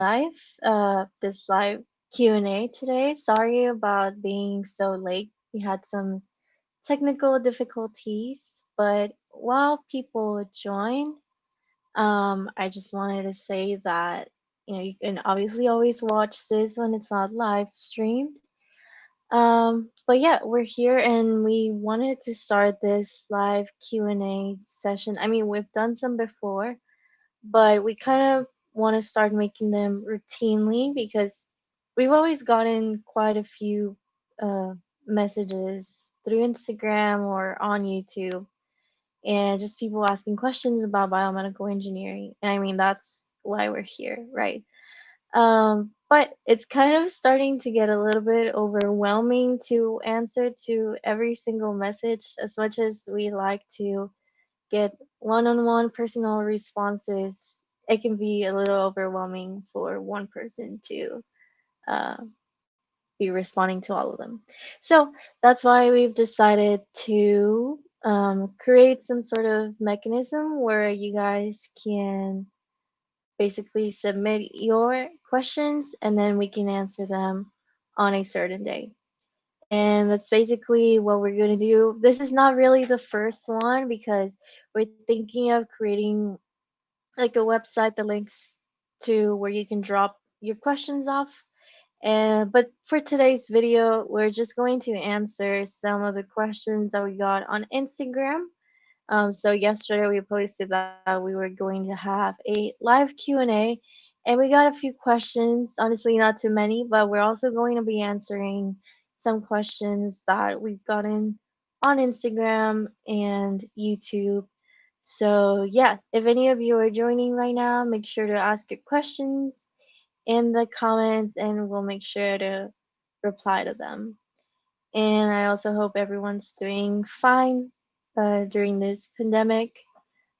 live, this live Q&A today. Sorry about being so late. We had some technical difficulties, but while people join, I just wanted to say that you can obviously always watch this when it's not live streamed. But yeah, we're here and we wanted to start this live Q&A session. I mean, we've done some before, but we kind of want to start making them routinely because we've always gotten quite a few uh, messages through Instagram or on YouTube, and just people asking questions about biomedical engineering. And I mean, that's why we're here, right? But it's kind of starting to get a little bit overwhelming to answer to every single message, as much as we like to get one-on-one personal responses. It can be a little overwhelming for one person to uh, be responding to all of them. So that's why we've decided to create some sort of mechanism where you guys can basically submit your questions and then we can answer them on a certain day. And that's basically what we're going to do. This is not really the first one because we're thinking of creating like a website that links to where you can drop your questions off. And but for today's video, we're just going to answer some of the questions that we got on Instagram. So yesterday we posted that we were going to have a live Q&A, and we got a few questions. Honestly, not too many, but we're also going to be answering some questions that we've gotten on Instagram and YouTube. So yeah, if any of you are joining right now, make sure to ask your questions in the comments, and we'll make sure to reply to them. And I also hope everyone's doing fine during this pandemic.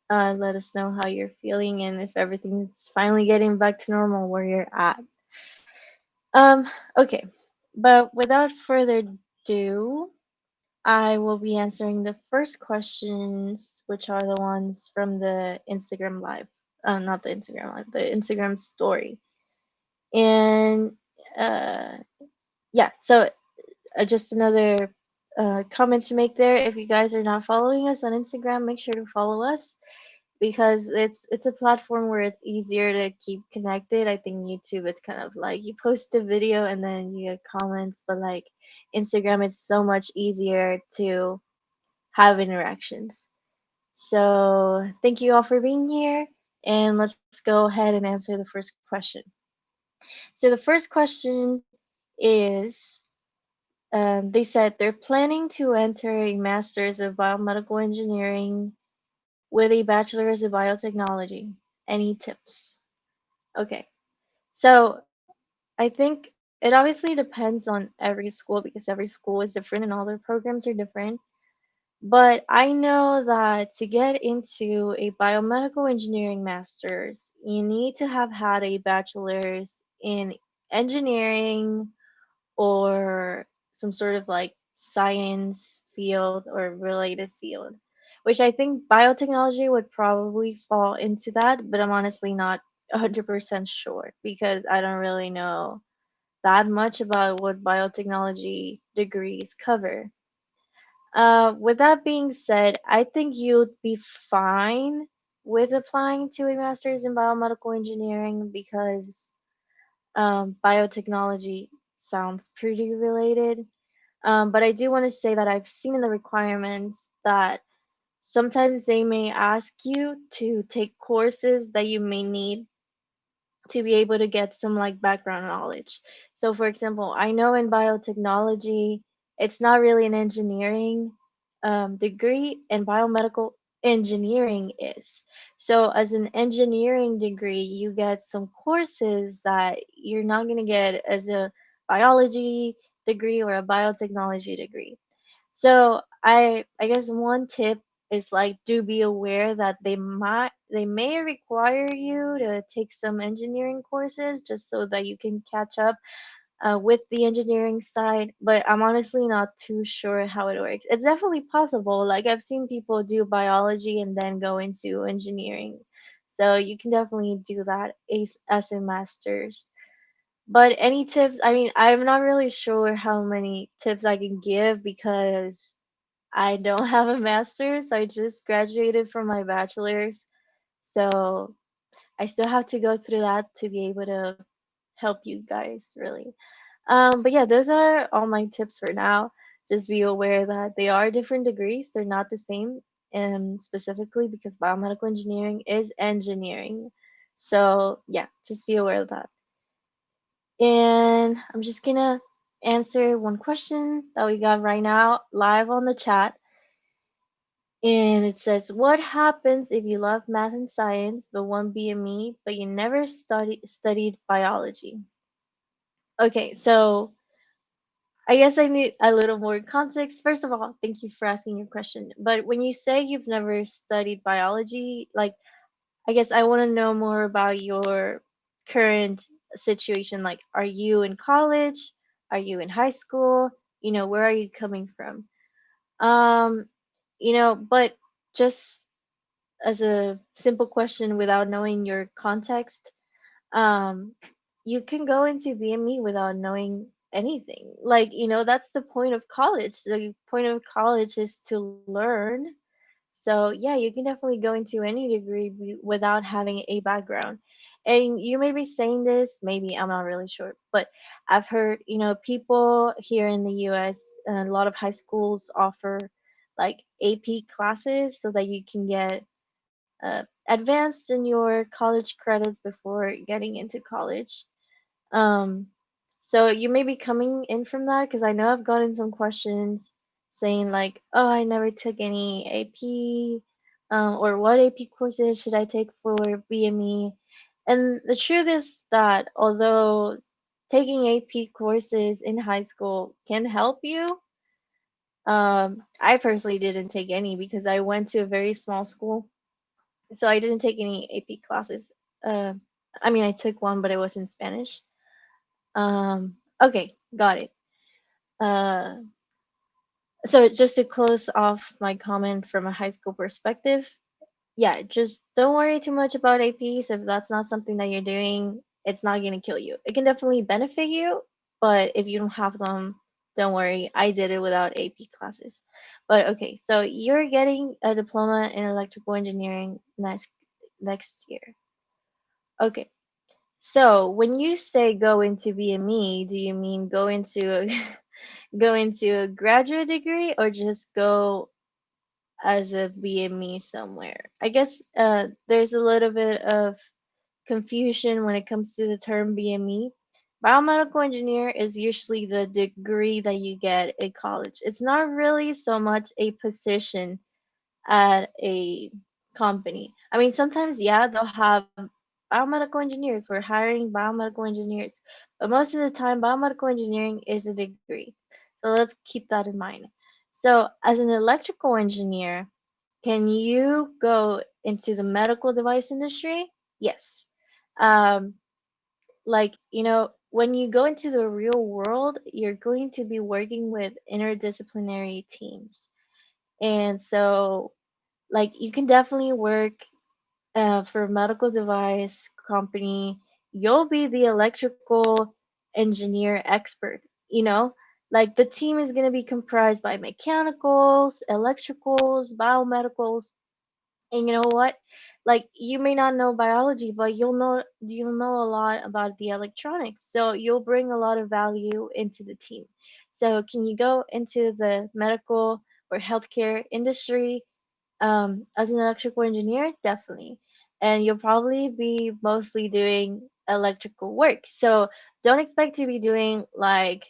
Let us know how you're feeling and if everything's finally getting back to normal where you're at. Okay, but without further ado, I will be answering the first questions, which are the ones from the Instagram live. Not the Instagram live, the Instagram story. And uh, yeah, so just another comment to make there. If you guys are not following us on Instagram, make sure to follow us because it's a platform where it's easier to keep connected. I think YouTube it's kind of like you post a video and then you get comments, but like Instagram it's so much easier to have interactions. So thank you all for being here, and let's go ahead and answer the first question. So the first question is they said they're planning to enter a master's of biomedical engineering with a bachelor's of biotechnology. Any tips? Okay, so I think it obviously depends on every school because every school is different and all their programs are different. But I know that to get into a biomedical engineering master's, you need to have had a bachelor's in engineering or some sort of like science field or related field, which I think biotechnology would probably fall into that, but I'm honestly not 100% sure because I don't really know that much about what biotechnology degrees cover. With that being said, I think you'd be fine with applying to a master's in biomedical engineering because biotechnology sounds pretty related. But I do want to say that I've seen in the requirements that sometimes they may ask you to take courses that you may need to be able to get some like background knowledge. So, for example, I know in biotechnology, it's not really an engineering degree, and biomedical engineering is. So, as an engineering degree, you get some courses that you're not going to get as a biology degree or a biotechnology degree. So I guess one tip is like do be aware that they may require you to take some engineering courses just so that you can catch up with the engineering side, but I'm honestly not too sure how it works. It's definitely possible. Like I've seen people do biology and then go into engineering. So you can definitely do that as a master's. But any tips? I mean, I'm not really sure how many tips I can give because I don't have a master's. I just graduated from my bachelor's. So I still have to go through that to be able to help you guys, really. But yeah, those are all my tips for now. Just be aware that they are different degrees. They're not the same, and specifically because biomedical engineering is engineering. So yeah, just be aware of that. And I'm just gonna answer one question that we got right now live on the chat. And it says, what happens if you love math and science but want BME, but you never studied biology? Okay, so I guess I need a little more context. First of all, thank you for asking your question. But when you say you've never studied biology, like, I guess I want to know more about your current situation. Like, are you in college? Are you in high school? Where are you coming from? Um, but just as a simple question without knowing your context, um, you can go into VME without knowing anything. Like, that's the point of college. The point of college is to learn. So, yeah, you can definitely go into any degree without having a background. And you may be saying this, maybe, I'm not really sure, but I've heard, people here in the US, and a lot of high schools offer like AP classes so that you can get advanced in your college credits before getting into college. Um, so you may be coming in from that because I know I've gotten some questions saying like, "Oh, I never took any AP," or "What AP courses should I take for BME?" And the truth is that although taking AP courses in high school can help you, I personally didn't take any because I went to a very small school, so I didn't take any AP classes. Uh, I mean, I took one, but it was in Spanish. Okay, got it. Uh, so just to close off my comment from a high school perspective, yeah, just don't worry too much about APs. If that's not something that you're doing, it's not gonna kill you. It can definitely benefit you, but if you don't have them, don't worry. I did it without AP classes. But okay, so you're getting a diploma in electrical engineering next year. Okay. So when you say go into BME, do you mean go into go into a graduate degree or just go as a BME somewhere? I guess there's a little bit of confusion when it comes to the term BME. Biomedical engineer is usually the degree that you get in college. It's not really so much a position at a company. I mean, sometimes, yeah, they'll have biomedical engineers. We're hiring biomedical engineers. But most of the time, biomedical engineering is a degree. So let's keep that in mind. So, as an electrical engineer, can you go into the medical device industry? Yes. Um, like, when you go into the real world, you're going to be working with interdisciplinary teams. And so like you can definitely work for a medical device company. You'll be the electrical engineer expert, like the team is going to be comprised by mechanicals, electricals, biomedicals. And you know what, like you may not know biology, but you'll know a lot about the electronics, so you'll bring a lot of value into the team. So can you go into the medical or healthcare industry as an electrical engineer? Definitely. And you'll probably be mostly doing electrical work. So don't expect to be doing like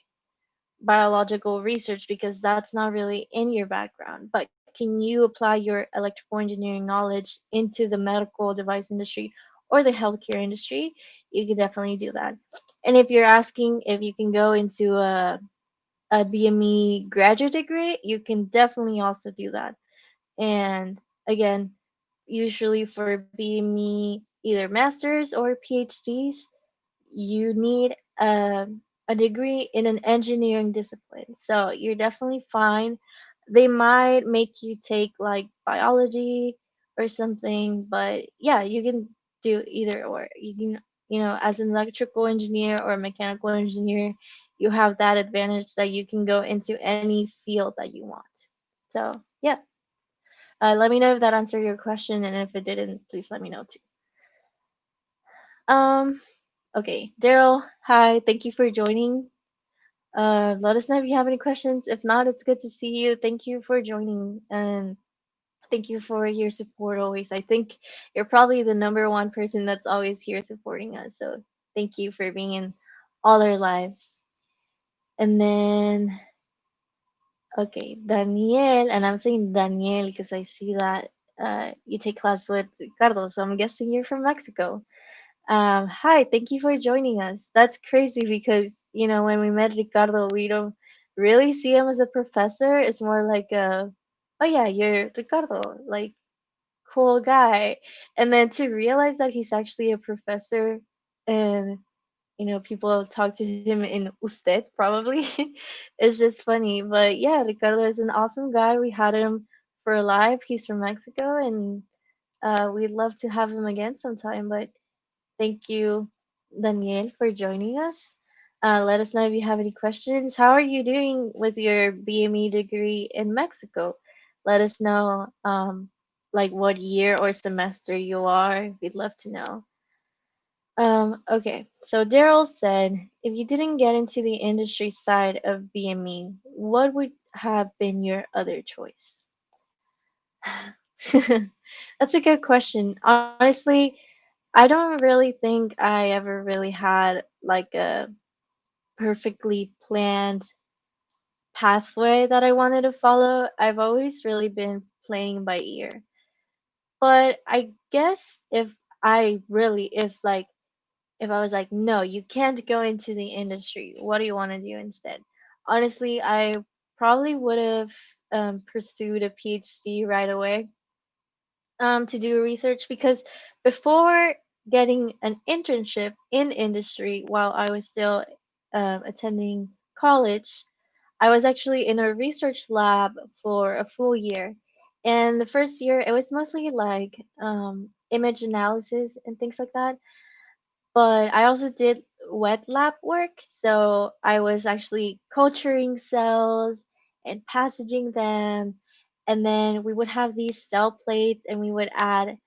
biological research because that's not really in your background. But can you apply your electrical engineering knowledge into the medical device industry or the healthcare industry? You can definitely do that. And if you're asking if you can go into a BME graduate degree, you can definitely also do that. And again, usually for BME, either masters or PhDs, you need a degree in an engineering discipline. So you're definitely fine. They might make you take like biology or something. But yeah, you can do either or. You can, as an electrical engineer or a mechanical engineer, you have that advantage that you can go into any field that you want. So yeah, let me know if that answered your question, and if it didn't, please let me know too. Um, okay, Daryl, hi, thank you for joining. Let us know if you have any questions. If not, it's good to see you. Thank you for joining, and thank you for your support always. I think you're probably the number one person that's always here supporting us. So thank you for being in all our lives. And then, okay, Daniel, and I'm saying Daniel because I see that you take class with Ricardo, so I'm guessing you're from Mexico. Hi, thank you for joining us. That's crazy because, when we met Ricardo, we don't really see him as a professor. It's more like oh yeah, you're Ricardo, like cool guy. And then to realize that he's actually a professor, and, people talk to him in usted probably, it's just funny. But yeah, Ricardo is an awesome guy. We had him for live. He's from Mexico, and we'd love to have him again sometime. But thank you, Daniel, for joining us. Let us know if you have any questions. How are you doing with your BME degree in Mexico? Let us know, like what year or semester you are. We'd love to know. Okay, so Daryl said, if you didn't get into the industry side of BME, what would have been your other choice? That's a good question. Honestly, I don't really think I ever really had like a perfectly planned pathway that I wanted to follow. I've always really been playing by ear. But I guess if I was like, no, you can't go into the industry, what do you want to do instead? Honestly, I probably would have pursued a PhD right away, to do research, because before getting an internship in industry while I was still attending college, I was actually in a research lab for a full year. And the first year, it was mostly like image analysis and things like that. But I also did wet lab work, so I was actually culturing cells and passaging them, and then we would have these cell plates, and we would add,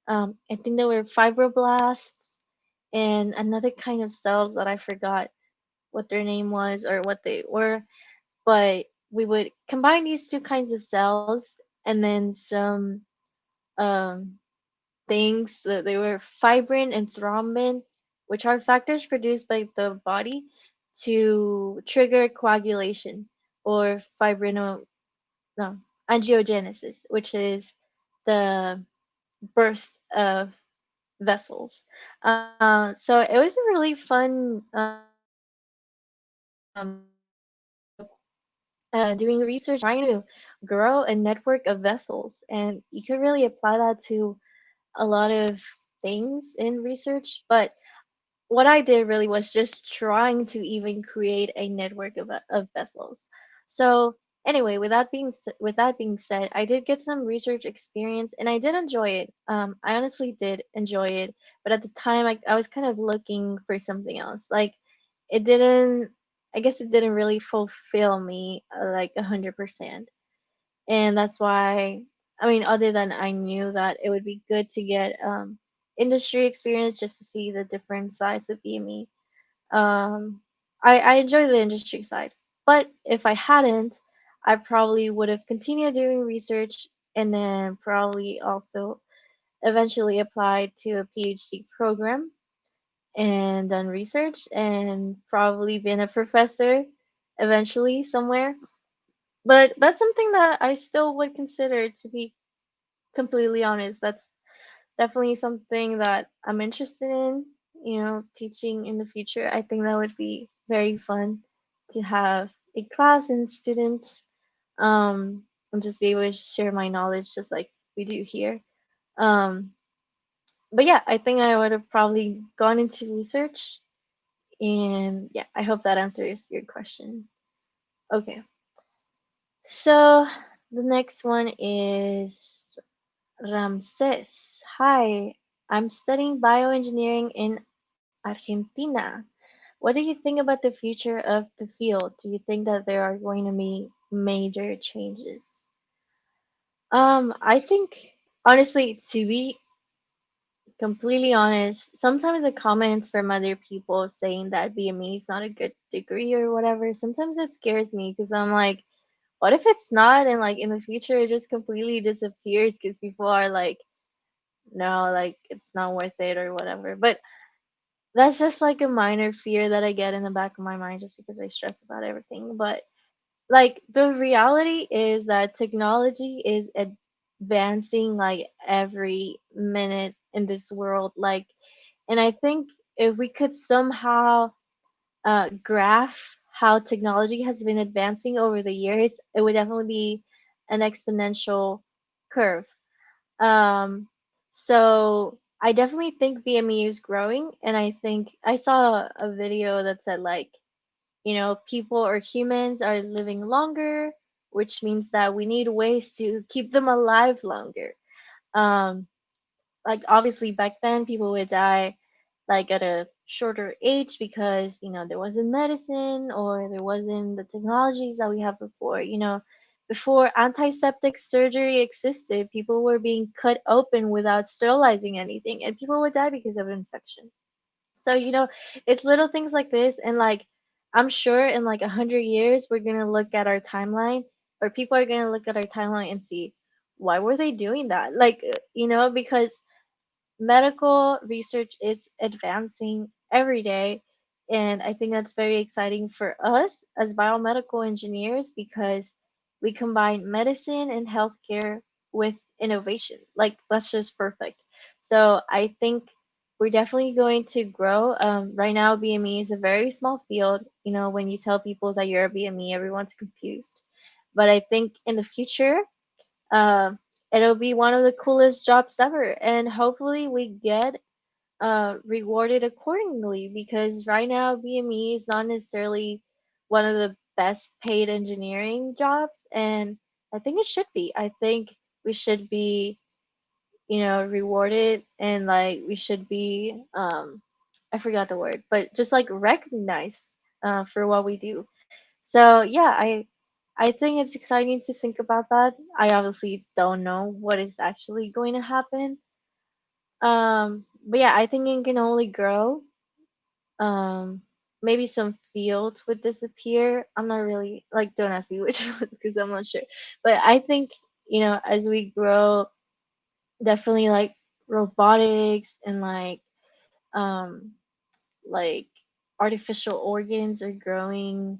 I think there were fibroblasts and another kind of cells that I forgot what their name was or what they were, but we would combine these two kinds of cells and then some um, things that they were fibrin and thrombin, which are factors produced by the body to trigger coagulation, or fibrino no angiogenesis, which is the birth of vessels. So it was a really fun doing research, trying to grow a network of vessels, and you could really apply that to a lot of things in research. But what I did really was just trying to even create a network of vessels. So anyway, with that being said, I did get some research experience, and I did enjoy it. I honestly did enjoy it, but at the time, I was kind of looking for something else. Like it didn't. I guess it didn't really fulfill me, like 100%. And that's why, I mean, other than I knew that it would be good to get industry experience just to see the different sides of BME. I enjoy the industry side, but if I hadn't, I probably would have continued doing research, and then probably also eventually applied to a PhD program and done research, and probably been a professor eventually somewhere. But that's something that I still would consider, to be completely honest. That's definitely something that I'm interested in, teaching in the future. I think that would be very fun to have a class and students, and just be able to share my knowledge just like we do here. Um, but yeah, I think I would have probably gone into research, and yeah, I hope that answers your question. Okay, so the next one is, Ramses. Hi, I'm studying bioengineering in Argentina. What do you think about the future of the field? Do you think that there are going to be major changes? I think honestly, to be completely honest, sometimes the comments from other people saying that BME is not a good degree or whatever, sometimes it scares me because I'm like, what if it's not and like in the future it just completely disappears because people are like, no, like it's not worth it or whatever. But that's just like a minor fear that I get in the back of my mind just because I stress about everything. But like the reality is that technology is advancing like every minute in this world. Like, and I think if we could somehow graph how technology has been advancing over the years, it would definitely be an exponential curve. Um, so I definitely think BME is growing, and I think I saw a video that said like, people or humans are living longer, which means that we need ways to keep them alive longer. Um, like obviously back then people would die like at a shorter age because there wasn't medicine or there wasn't the technologies that we have before. Before antiseptic surgery existed, people were being cut open without sterilizing anything, and people would die because of infection. So, it's little things like this, and like I'm sure in like 100 years we're gonna look at our timeline, or people are gonna look at our timeline and see why were they doing that? Like, because medical research is advancing every day, and I think that's very exciting for us as biomedical engineers because we combine medicine and healthcare with innovation. Like that's just perfect. So I think we're definitely going to grow. Right now BME is a very small field. When you tell people that you're a BME, everyone's confused, but I think in the future, uh, it'll be one of the coolest jobs ever, and hopefully we get rewarded accordingly because right now BME is not necessarily one of the best paid engineering jobs, and I think it should be. I think we should be, rewarded, and like we should be, I forgot the word, but just like recognized for what we do. So yeah, I think it's exciting to think about that. I obviously don't know what is actually going to happen. But yeah, I think it can only grow. Um, Maybe some fields would disappear. I'm not really like, don't ask me which ones because I'm not sure. But I think, as we grow, definitely like robotics and um like artificial organs are growing.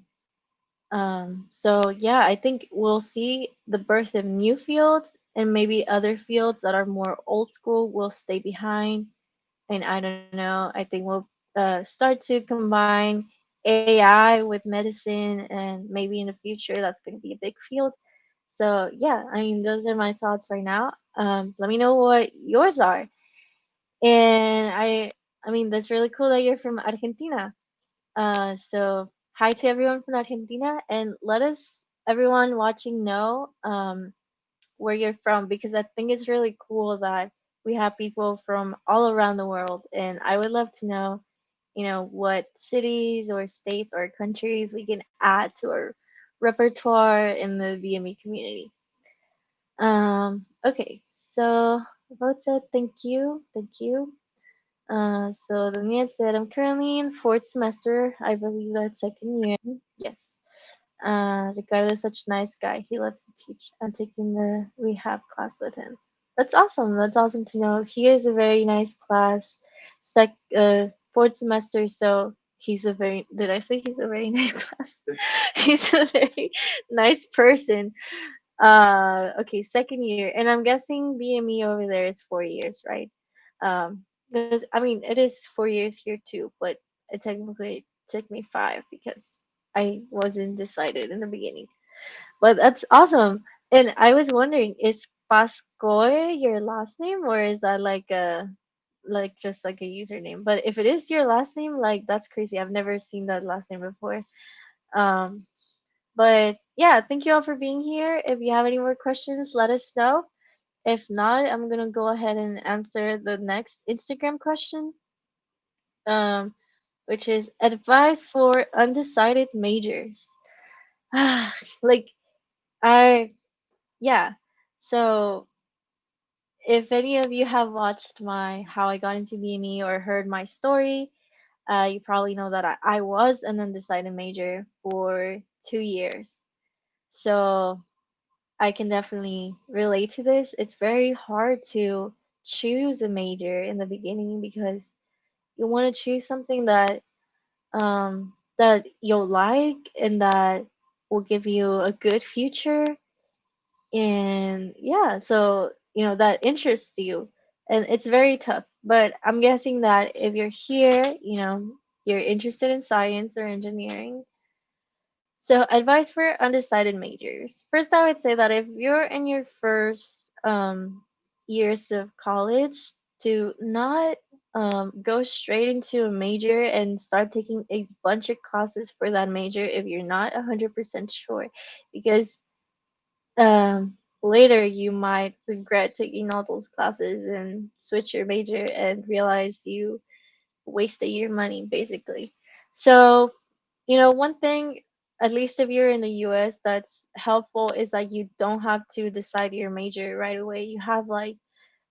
So yeah, I think we'll see the birth of new fields, and maybe other fields that are more old school will stay behind. And I don't know, I think we'll start to combine AI with medicine, and maybe in the future that's going to be a big field. So yeah, I mean those are my thoughts right now. Let me know what yours are. And I mean that's really cool that you're from Argentina. So hi to everyone from Argentina, and let us everyone watching know where you're from, because I think it's really cool that we have people from all around the world, and I would love to know, what cities or states or countries we can add to our repertoire in the VME community. Okay, so about said, thank you. So the man said, I'm currently in fourth semester. I believe that's second year. Yes. Ricardo is such a nice guy. He loves to teach. I'm taking the rehab class with him. That's awesome. That's awesome to know. He is a very nice class. Fourth semester, so he's a very. Did I say he's a very nice class? He's a very nice person. Okay, second year, and I'm guessing BME over there is 4 years, right? Because I mean it is 4 years here too, but it technically took me five because I wasn't decided in the beginning. But that's awesome. And I was wondering, is Pascoe your last name, or is that like just like a username? But if it is your last name, like that's crazy. I've never seen that last name before. Um, but yeah, thank you all for being here. If you have any more questions, let us know. If not, I'm gonna go ahead and answer the next Instagram question, um, which is advice for undecided majors. Like I, yeah. So if any of you have watched my how I got into BME or heard my story, you probably know that I was an undecided major for 2 years. So I can definitely relate to this. It's very hard to choose a major in the beginning because you want to choose something that you'll like and that will give you a good future, and yeah, so that interests you, and it's very tough. But I'm guessing that if you're here, you're interested in science or engineering. So, advice for undecided majors. First, I would say that if you're in your first years of college, to not go straight into a major and start taking a bunch of classes for that major if you're not 100% sure, because later you might regret taking all those classes and switch your major and realize you wasted your money, basically. So, one thing, at least if you're in the US, that's helpful is that you don't have to decide your major right away. You have like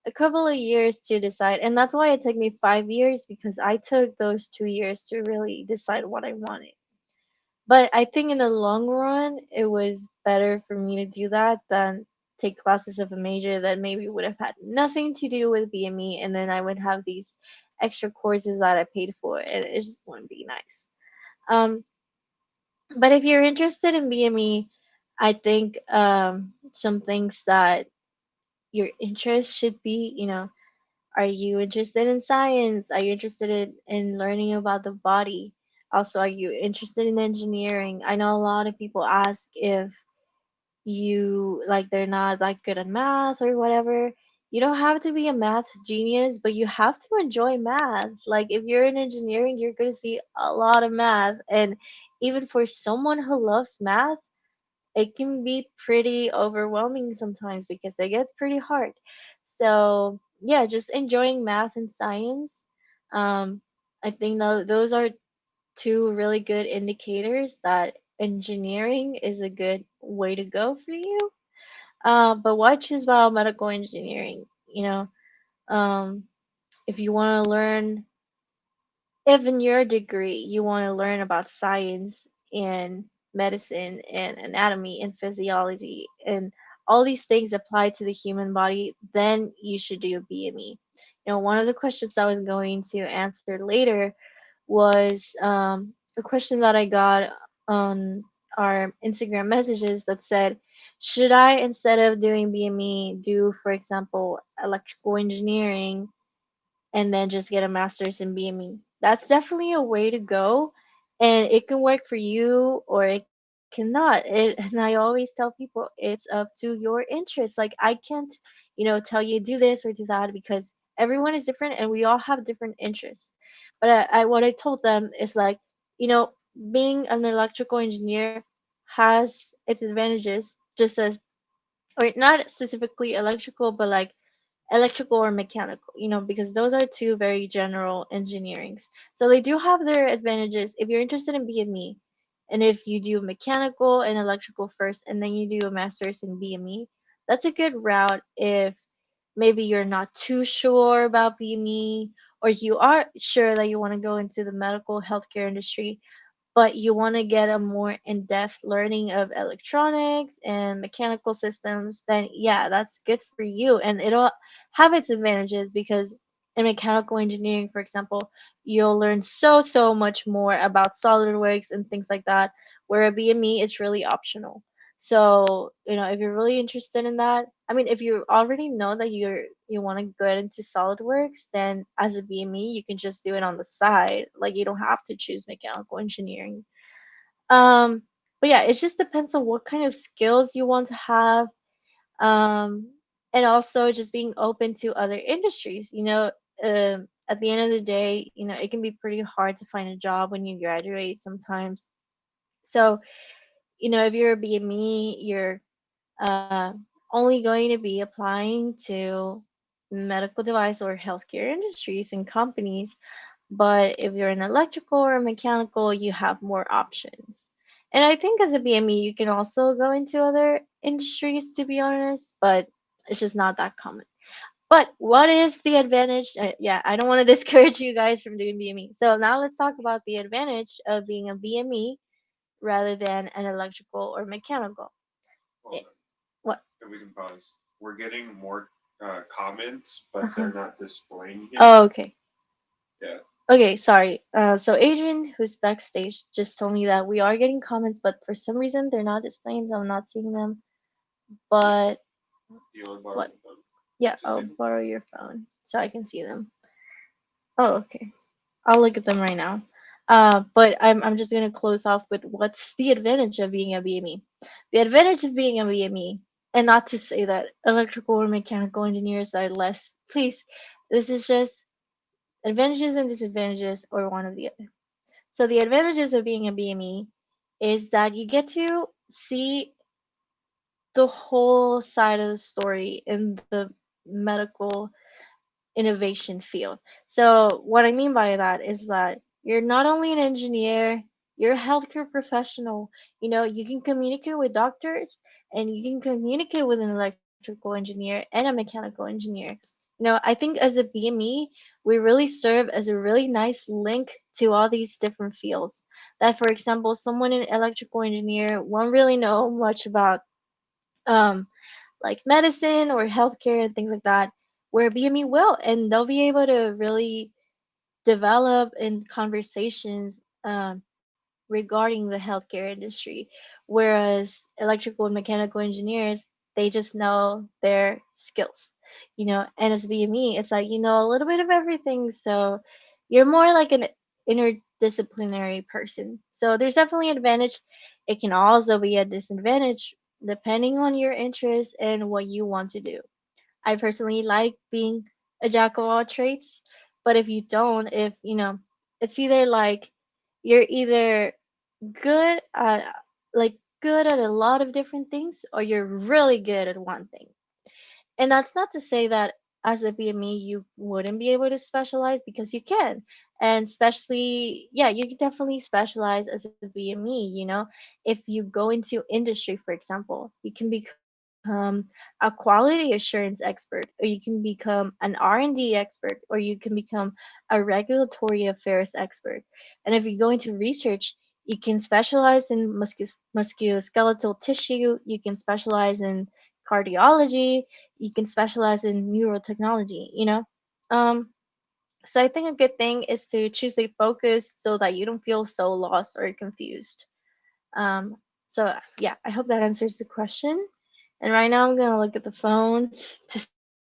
a couple of years to decide. And that's why it took me 5 years, because I took those 2 years to really decide what I wanted. But I think in the long run, it was better for me to do that than take classes of a major that maybe would have had nothing to do with BME, and then I would have these extra courses that I paid for, and it just wouldn't be nice. Um, but if you're interested in BME, I think some things that your interest should be, are you interested in science? Are you interested in learning about the body? Also, are you interested in engineering? I know a lot of people ask if you like they're not like good at math or whatever. You don't have to be a math genius, but you have to enjoy math. Like if you're in engineering, you're going to see a lot of math, and even for someone who loves math, it can be pretty overwhelming sometimes because it gets pretty hard. So, yeah, just enjoying math and science. Um, I think those are two really good indicators that engineering is a good way to go for you. But why choose biomedical engineering? Um, if you want to learn, if in your degree you want to learn about science and medicine and anatomy and physiology and all these things apply to the human body, then you should do a BME. One of the questions I was going to answer later was a question that I got on our Instagram messages that said, should I, instead of doing BME, do, for example, electrical engineering and then just get a master's in BME? That's definitely a way to go, and it can work for you or it cannot. And I always tell people it's up to your interest. Like I can't, tell you do this or do that because everyone is different and we all have different interests. But what I told them is like, you know, being an electrical engineer has its advantages, just as, or not specifically electrical, but like electrical or mechanical, because those are two very general engineerings. So they do have their advantages if you're interested in BME. And if you do mechanical and electrical first and then you do a master's in BME, that's a good route if maybe you're not too sure about BME, or you are sure that you want to go into the medical healthcare industry, but you want to get a more in-depth learning of electronics and mechanical systems, then yeah, that's good for you. And it'll have its advantages because in mechanical engineering, for example, you'll learn so much more about SolidWorks and things like that, where a BME is really optional. So, if you're really interested in that, I mean, if you already know that you want to get into SolidWorks, then as a BME, you can just do it on the side. Like you don't have to choose mechanical engineering. Um, but yeah, it just depends on what kind of skills you want to have. Um, and also just being open to other industries. At the end of the day, it can be pretty hard to find a job when you graduate sometimes. So, if you're a BME, you're only going to be applying to medical device or healthcare industries and companies. But if you're in electrical or mechanical, you have more options. And I think as a BME, you can also go into other industries, to be honest, but it's just not that common. But what is the advantage? Yeah, I don't want to discourage you guys from doing BME. So now let's talk about the advantage of being a BME rather than an electrical or mechanical. Hold Eh, on. what? If we can pause. We're getting more comments, but Uh-huh. they're not displaying here. Oh, okay. Yeah. Okay, sorry. So Adrian, who's backstage, just told me that we are getting comments, but for some reason they're not displaying, so I'm not seeing them. Do But you want to borrow what? the phone Yeah, to see I'll them? borrow your phone so I can see them. Oh, okay. I'll look at them right now. But I'm just gonna close off with what's the advantage of being a BME. The advantage of being a BME, and not to say that electrical or mechanical engineers are less. Please, this is just advantages and disadvantages, or one of the other. So the advantages of being a BME is that you get to see the whole side of the story in the medical innovation field. So what I mean by that is that you're not only an engineer, you're a healthcare professional. You know, you can communicate with doctors and you can communicate with an electrical engineer and a mechanical engineer. I think as a BME, we really serve as a really nice link to all these different fields. That, for example, someone in electrical engineer won't really know much about um, like medicine or healthcare and things like that, where BME will, and they'll be able to really develop in conversations regarding the healthcare industry. Whereas electrical and mechanical engineers, they just know their skills, and as BME, it's like you know a little bit of everything, so you're more like an interdisciplinary person. So there's definitely an advantage. It can also be a disadvantage depending on your interests and what you want to do. I personally like being a jack of all trades, but if you don't, if it's either like you're either good at like good at a lot of different things or you're really good at one thing. And that's not to say that as a BME you wouldn't be able to specialize because you can. And especially, yeah, you can definitely specialize as a BME. If you go into industry, for example, you can become a quality assurance expert, or you can become an R&D expert, or you can become a regulatory affairs expert. And if you go into research, you can specialize in musculoskeletal tissue, you can specialize in cardiology, you can specialize in neurotechnology. Um, so I think a good thing is to choose a focus so that you don't feel so lost or confused. Um, so yeah, I hope that answers the question. And right now I'm gonna look at the phone to see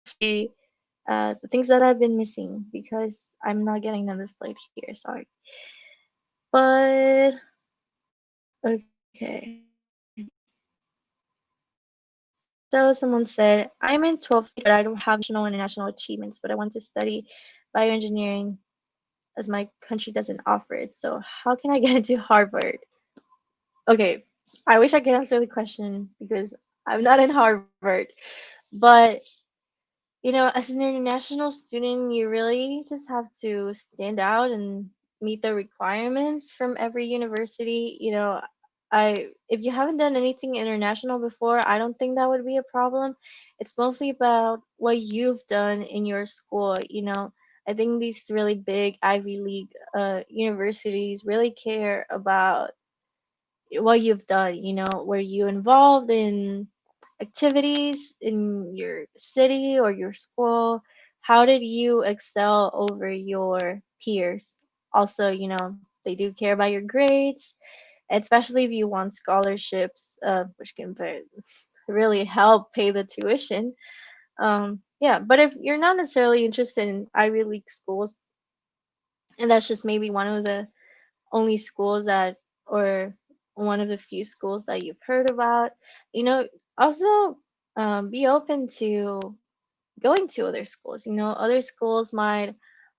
the things that I've been missing because I'm not getting them displayed here. Sorry, but okay. So someone said, I'm in 12th grade, but I don't have national and international achievements, but I want to study bioengineering as my country doesn't offer it. So how can I get into Harvard? Okay, I wish I could answer the question because I'm not in Harvard, but as an international student, you really just have to stand out and meet the requirements from every university. If you haven't done anything international before, I don't think that would be a problem. It's mostly about what you've done in your school. I think these really big Ivy League universities really care about what you've done. Were you involved in activities in your city or your school? How did you excel over your peers? Also, they do care about your grades, especially if you want scholarships, which can really help pay the tuition. Yeah, but if you're not necessarily interested in Ivy League schools, and that's just maybe one of the only schools that, or one of the few schools that you've heard about, also be open to going to other schools. Other schools might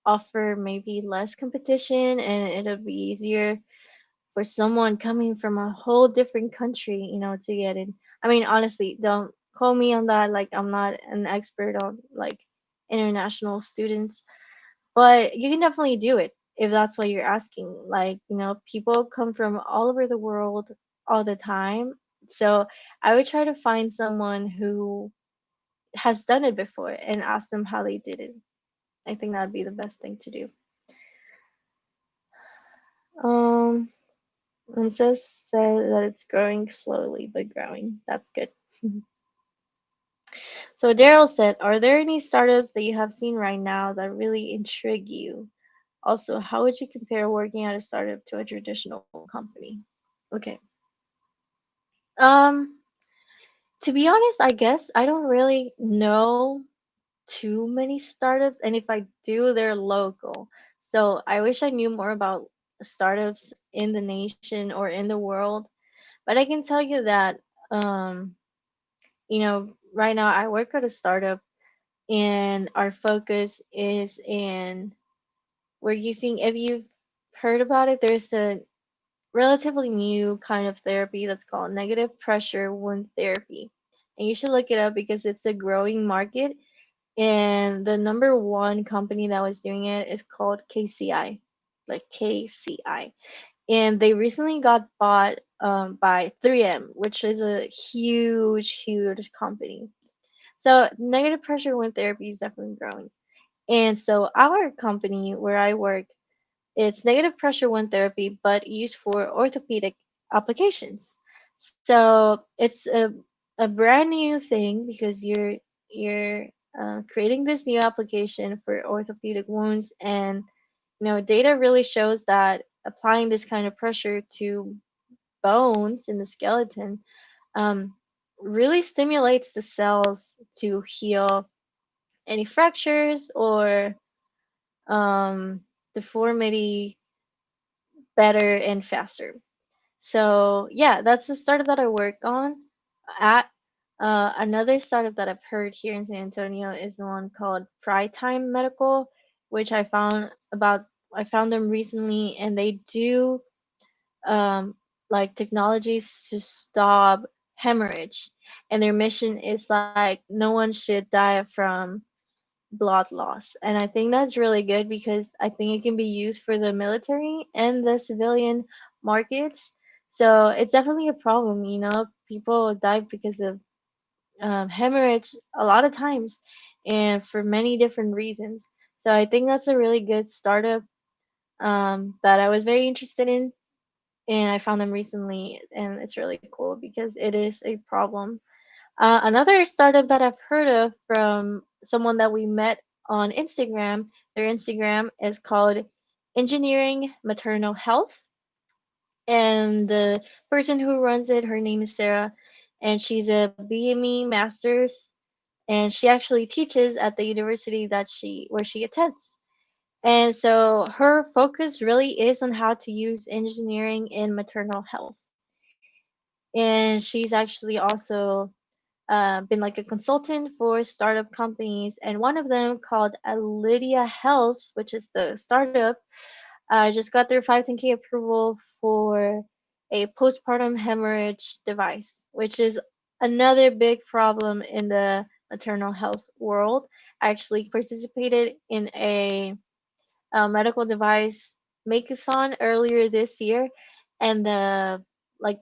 offer maybe less competition and it'll be easier for someone coming from a whole different country, to get in. I mean, honestly, don't quote me on that. Like I'm not an expert on like international students, but you can definitely do it if that's what you're asking. Like, people come from all over the world all the time. So I would try to find someone who has done it before and ask them how they did it. I think that'd be the best thing to do. Um, it said that it's growing slowly, but growing. That's good. So Daryl said, "Are there any startups that you have seen right now that really intrigue you? Also, how would you compare working at a startup to a traditional company?" Okay. Um, to be honest, I guess I don't really know too many startups, and if I do, they're local. So I wish I knew more about startups in the nation or in the world. But I can tell you that, um, right now I work at a startup, and our focus is in we're using. If you've heard about it, there's a relatively new kind of therapy that's called negative pressure wound therapy. And you should look it up because it's a growing market. And the number one company that was doing it is called KCI, like KCI. And they recently got bought by 3M, which is a huge, huge company. So negative pressure wound therapy is definitely growing. And so our company where I work, it's negative pressure wound therapy, but used for orthopedic applications. So it's a brand new thing because you're creating this new application for orthopedic wounds, and data really shows that applying this kind of pressure to bones in the skeleton um, really stimulates the cells to heal any fractures or deformity better and faster. So yeah, that's the startup that I work on at. Another startup that I've heard here in San Antonio is the one called Time Medical, which I found them recently, and they do um, like technologies to stop hemorrhage, and their mission is like no one should die from blood loss. And I think that's really good because I think it can be used for the military and the civilian markets. So it's definitely a problem, people die because of hemorrhage a lot of times and for many different reasons. So I think that's a really good startup that I was very interested in, and I found them recently, and it's really cool because it is a problem. Another startup that I've heard of from someone that we met on Instagram, their Instagram is called Engineering Maternal Health. And the person who runs it, her name is Sarah, and she's a BME master's, and she actually teaches at the university where she attends. And so her focus really is on how to use engineering in maternal health. And she's actually also been like a consultant for startup companies, and one of them called Lydia Health, which is the startup, just got their 510(k) approval for a postpartum hemorrhage device, which is another big problem in the maternal health world. I actually participated in a medical device makeathon earlier this year, and the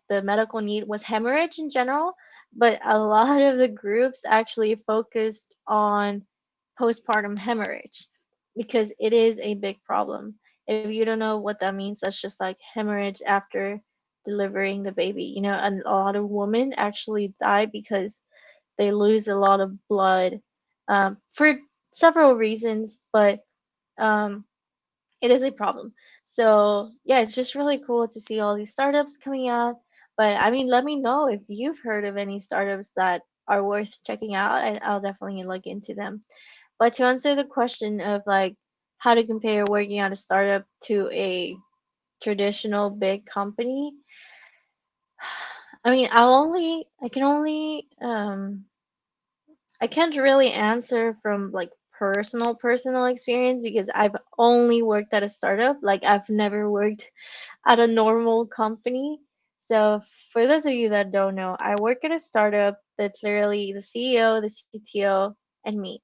medical need was hemorrhage in general, but a lot of the groups actually focused on postpartum hemorrhage because it is a big problem. If you don't know what that means, that's just like hemorrhage after delivering the baby. And a lot of women actually die because they lose a lot of blood for several reasons, but um, it is a problem. So yeah, it's just really cool to see all these startups coming out. But I mean, let me know if you've heard of any startups that are worth checking out, and I'll definitely look into them. But to answer the question of like how to compare working at a startup to a traditional big company, I mean, I can't really answer from like personal experience because I've only worked at a startup. Like I've never worked at a normal company. So for those of you that don't know, I work at a startup that's literally the CEO, the CTO, and me.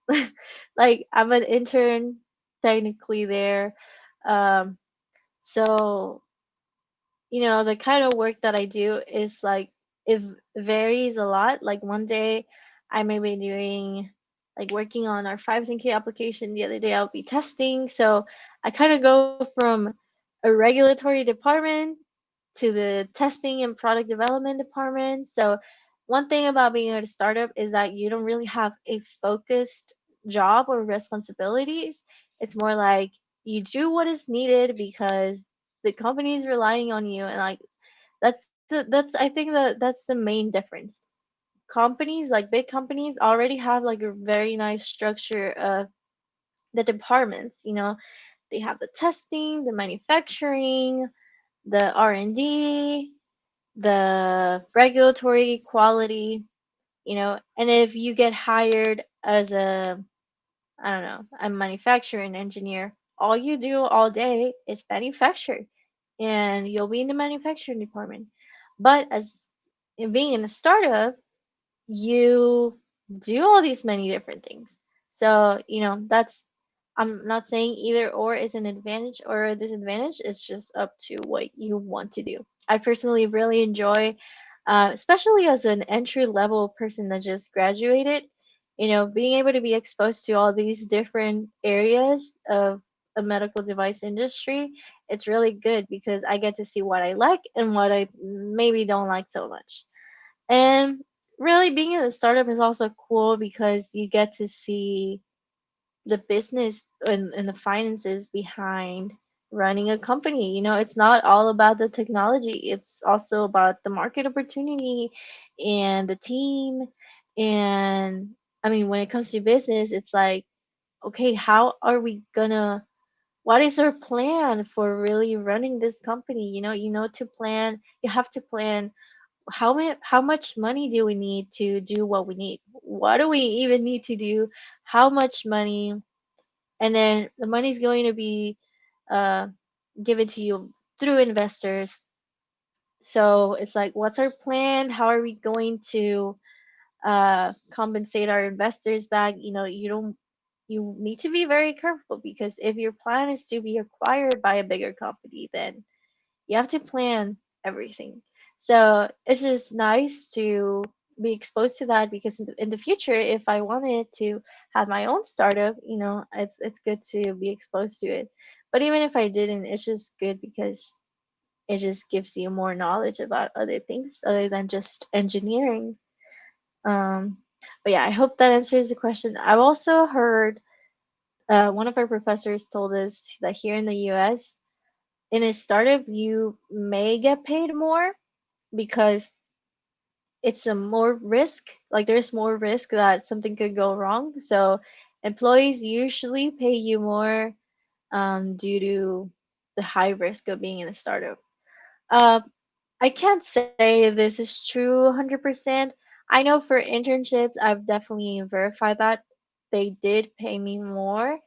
Like I'm an intern technically there. Um, so the kind of work that I do is like it varies a lot. Like one day I may be doing like working on our 510K application. The other day I'll be testing. So I kind of go from a regulatory department to the testing and product development department. So one thing about being at a startup is that you don't really have a focused job or responsibilities. It's more like you do what is needed because the company is relying on you, and like that's I think that's the main difference. Companies, like big companies, already have like a very nice structure of the departments. They have the testing, the manufacturing, the R&D, the regulatory quality. And if you get hired as a, I don't know, a manufacturing engineer, all you do all day is manufacture, and you'll be in the manufacturing department. But as in being in a startup, you do all these many different things. So, I'm not saying either or is an advantage or a disadvantage. It's just up to what you want to do. I personally really enjoy, especially as an entry level person that just graduated, being able to be exposed to all these different areas of a medical device industry. It's really good because I get to see what I like and what I maybe don't like so much. And really, being in a startup is also cool because you get to see the business and the finances behind running a company. It's not all about the technology, it's also about the market opportunity and the team. And I mean, when it comes to business, it's like, okay, how are we gonna what is our plan for really running this company? To plan, you have to plan how much money do we need to do what we need? What do we even need to do? How much money? And then the money's going to be uh, given to you through investors. So it's like, what's our plan? How are we going to compensate our investors back? You need to be very careful because if your plan is to be acquired by a bigger company, then you have to plan everything. So it's just nice to be exposed to that because in the future, if I wanted to have my own startup, it's good to be exposed to it. But even if I didn't, it's just good because it just gives you more knowledge about other things other than just engineering. Um, but yeah, I hope that answers the question. I've also heard one of our professors told us that here in the US, in a startup, you may get paid more because it's a more risk. Like there's more risk that something could go wrong. So employees usually pay you more due to the high risk of being in a startup. Uh, I can't say this is true 100%. I know for internships, I've definitely verified that they did pay me more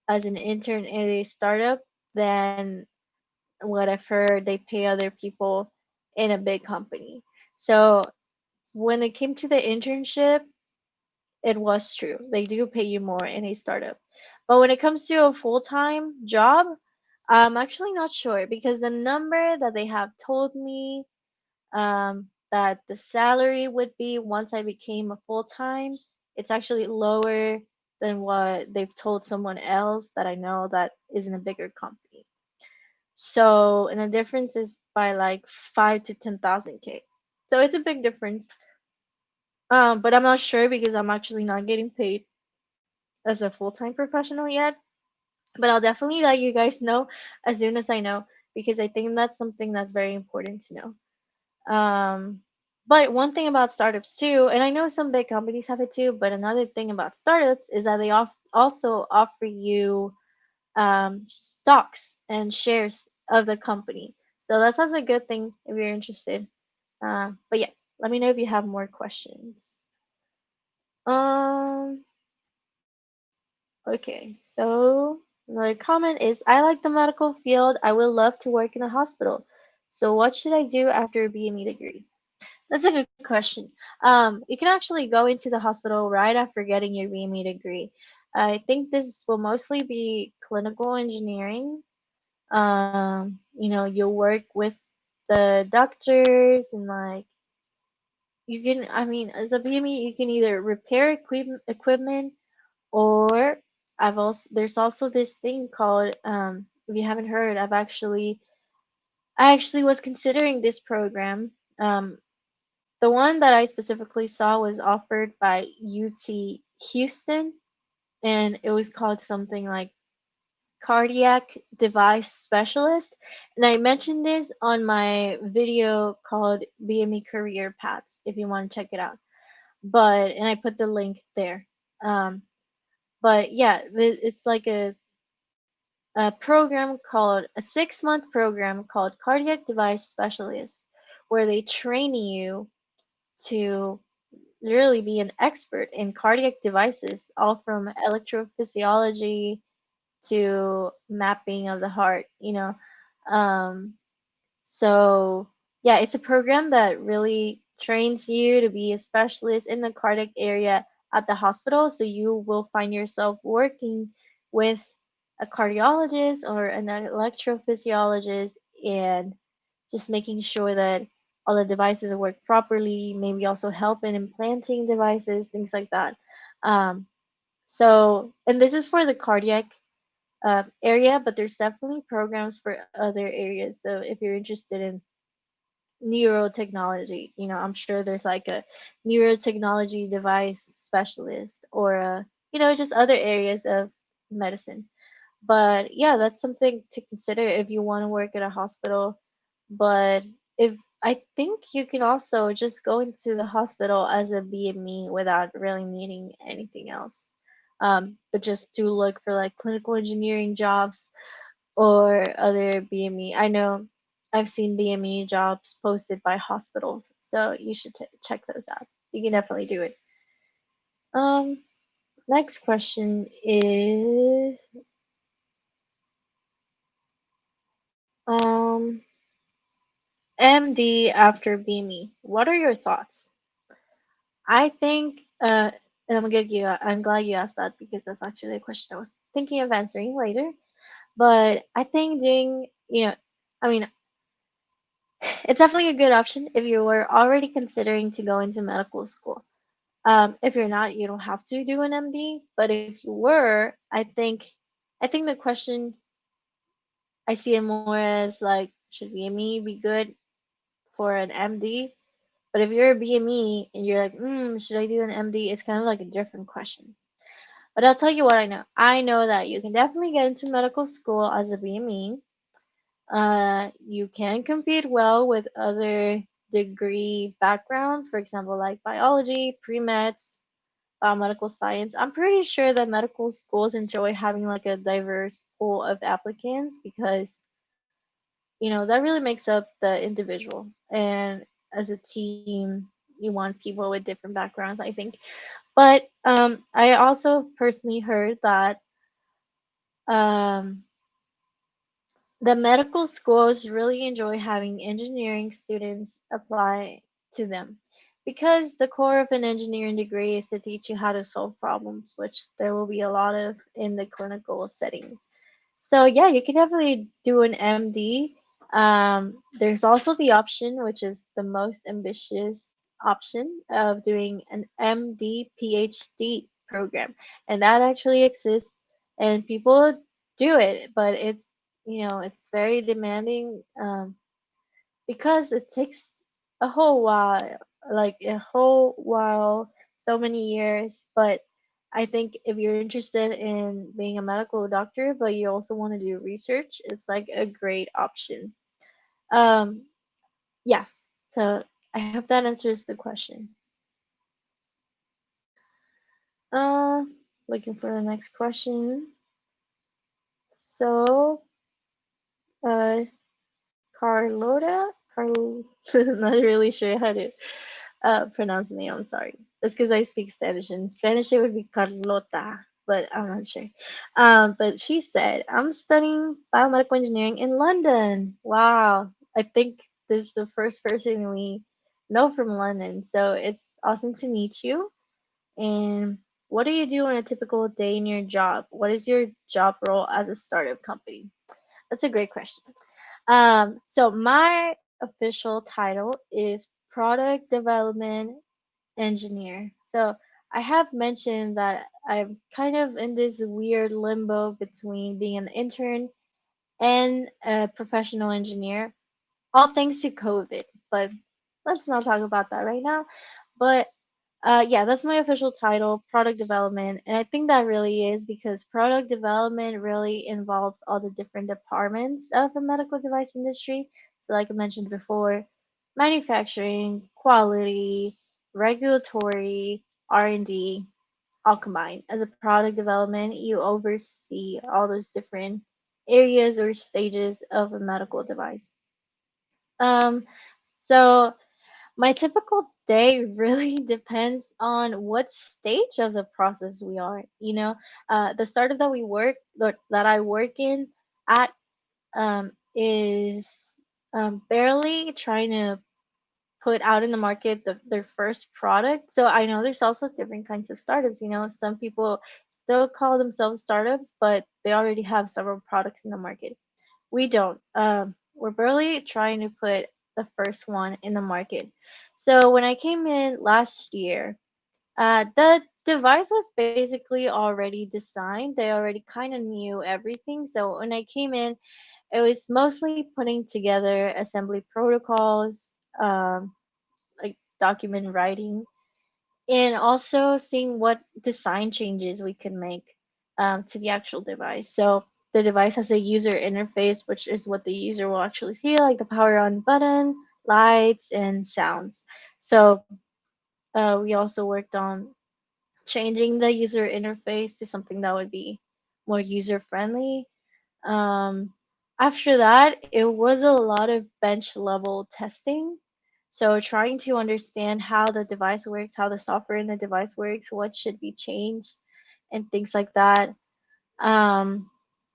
as an intern in a startup than what I've heard they pay other people in a big company. So when it came to the internship, it was true. They do pay you more in a startup. But when it comes to a full-time job, I'm actually not sure because the number that they have told me that the salary would be once I became a full-time, it's actually lower than what they've told someone else that I know that is in a bigger company. So, and the difference is by like 5 to 10,000 K. So it's a big difference. But I'm not sure because I'm actually not getting paid as a full-time professional yet. But I'll definitely let you guys know as soon as I know because I think that's something that's very important to know. But one thing about startups too, and I know some big companies have it too, but another thing about startups is that they also offer you stocks and shares of the company. So that's also a good thing if you're interested. But yeah, let me know if you have more questions. Um, okay, so another comment is I like the medical field. I would love to work in a hospital. So what should I do after a BME degree? That's a good question. You can actually go into the hospital right after getting your BME degree. I think this will mostly be clinical engineering. You'll work with the doctors and like you can. I mean, as a BME, you can either repair equipment or there's also this thing called if you haven't heard, I actually was considering this program. Um, The one that I specifically saw was offered by UT Houston, and it was called something like Cardiac Device Specialist. And I mentioned this on my video called BME Career Paths if you want to check it out. And I put the link there. Um, but yeah, it's like a program called a 6-month program called Cardiac Device Specialist, where they train you to literally be an expert in cardiac devices, all from electrophysiology to mapping of the heart, you know. Um, so, yeah, it's a program that really trains you to be a specialist in the cardiac area at the hospital. So, you will find yourself working with a cardiologist or an electrophysiologist and just making sure that all the devices work properly, maybe also help in implanting devices, things like that. Um, and this is for the cardiac area, but there's definitely programs for other areas. So if you're interested in neurotechnology, I'm sure there's like a neurotechnology device specialist or, just other areas of medicine. But yeah, that's something to consider if you want to work at a hospital. But if I think you can also just go into the hospital as a BME without really needing anything else. But just do look for like clinical engineering jobs or other BME. I know I've seen BME jobs posted by hospitals, so you should check those out. You can definitely do it. Um, Next question is um MD after BME. What are your thoughts? I think, and I'm glad you asked that because that's actually a question I was thinking of answering later. But I think I mean, it's definitely a good option if you were already considering to go into medical school. If you're not, you don't have to do an MD. But if you were, I think the question I see it more as like, should BME be good for an MD? But if you're a BME and you're like, should I do an MD? It's kind of like a different question. But I'll tell you what I know. I know that you can definitely get into medical school as a BME. You can compete well with other degree backgrounds, for example, like biology, pre-meds, biomedical science. I'm pretty sure that medical schools enjoy having like a diverse pool of applicants because, that really makes up the individual. And as a team, you want people with different backgrounds, I think. But I also personally heard that um, the medical schools really enjoy having engineering students apply to them because the core of an engineering degree is to teach you how to solve problems, which there will be a lot of in the clinical setting. So yeah, you can definitely do an MD. There's also the option, which is the most ambitious option of doing an MD PhD program, and that actually exists, and people do it, but it's very demanding because it takes a whole while, like a whole while, so many years. But I think if you're interested in being a medical doctor, but you also want to do research, it's like a great option. Um, yeah. So I hope that answers the question. Uh, Looking for the next question. So, uh, Carlota, not really sure how to pronounce the name. I'm sorry. That's because I speak Spanish. In Spanish, it would be Carlota, but I'm not sure. But she said, I'm studying biomedical engineering in London. Wow. I think this is the first person we know from London. So it's awesome to meet you. And what do you do on a typical day in your job? What is your job role as a startup company? That's a great question. So my official title is product development engineer. So I have mentioned that I'm kind of in this weird limbo between being an intern and a professional engineer, all thanks to COVID. But let's not talk about that right now. But yeah, that's my official title, product development. And I think that really is because product development really involves all the different departments of the medical device industry. So, like I mentioned before, manufacturing, quality, regulatory, R&D, all combined. As a product development, you oversee all those different areas or stages of a medical device. Um, so my typical day really depends on what stage of the process we are. The startup that I work in at is barely trying to put out in the market their first product. So I know there's also different kinds of startups. Some people still call themselves startups, but they already have several products in the market. We don't. We're barely trying to put the first one in the market. So when I came in last year, the device was basically already designed. They already kind of knew everything. So when I came in, it was mostly putting together assembly protocols, like document writing, and also seeing what design changes we can make to the actual device. So the device has a user interface, which is what the user will actually see, like the power on button, lights, and sounds. So we also worked on changing the user interface to something that would be more user friendly. um, After that, it was a lot of bench level testing. So trying to understand how the device works, how the software in the device works, what should be changed, and things like that. Um,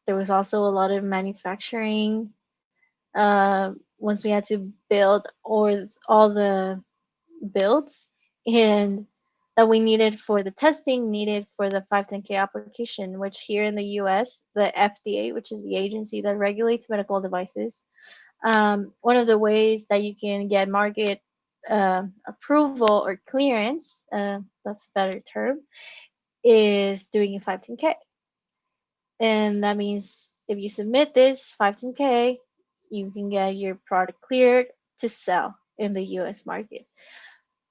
there was also a lot of manufacturing. Once we had to build all the builds and that we needed for the testing needed for the 510K application, which here in the US, the FDA, which is the agency that regulates medical devices, one of the ways that you can get market approval or clearance, that's a better term, is doing a 510K. And that means if you submit this 510K, you can get your product cleared to sell in the US market.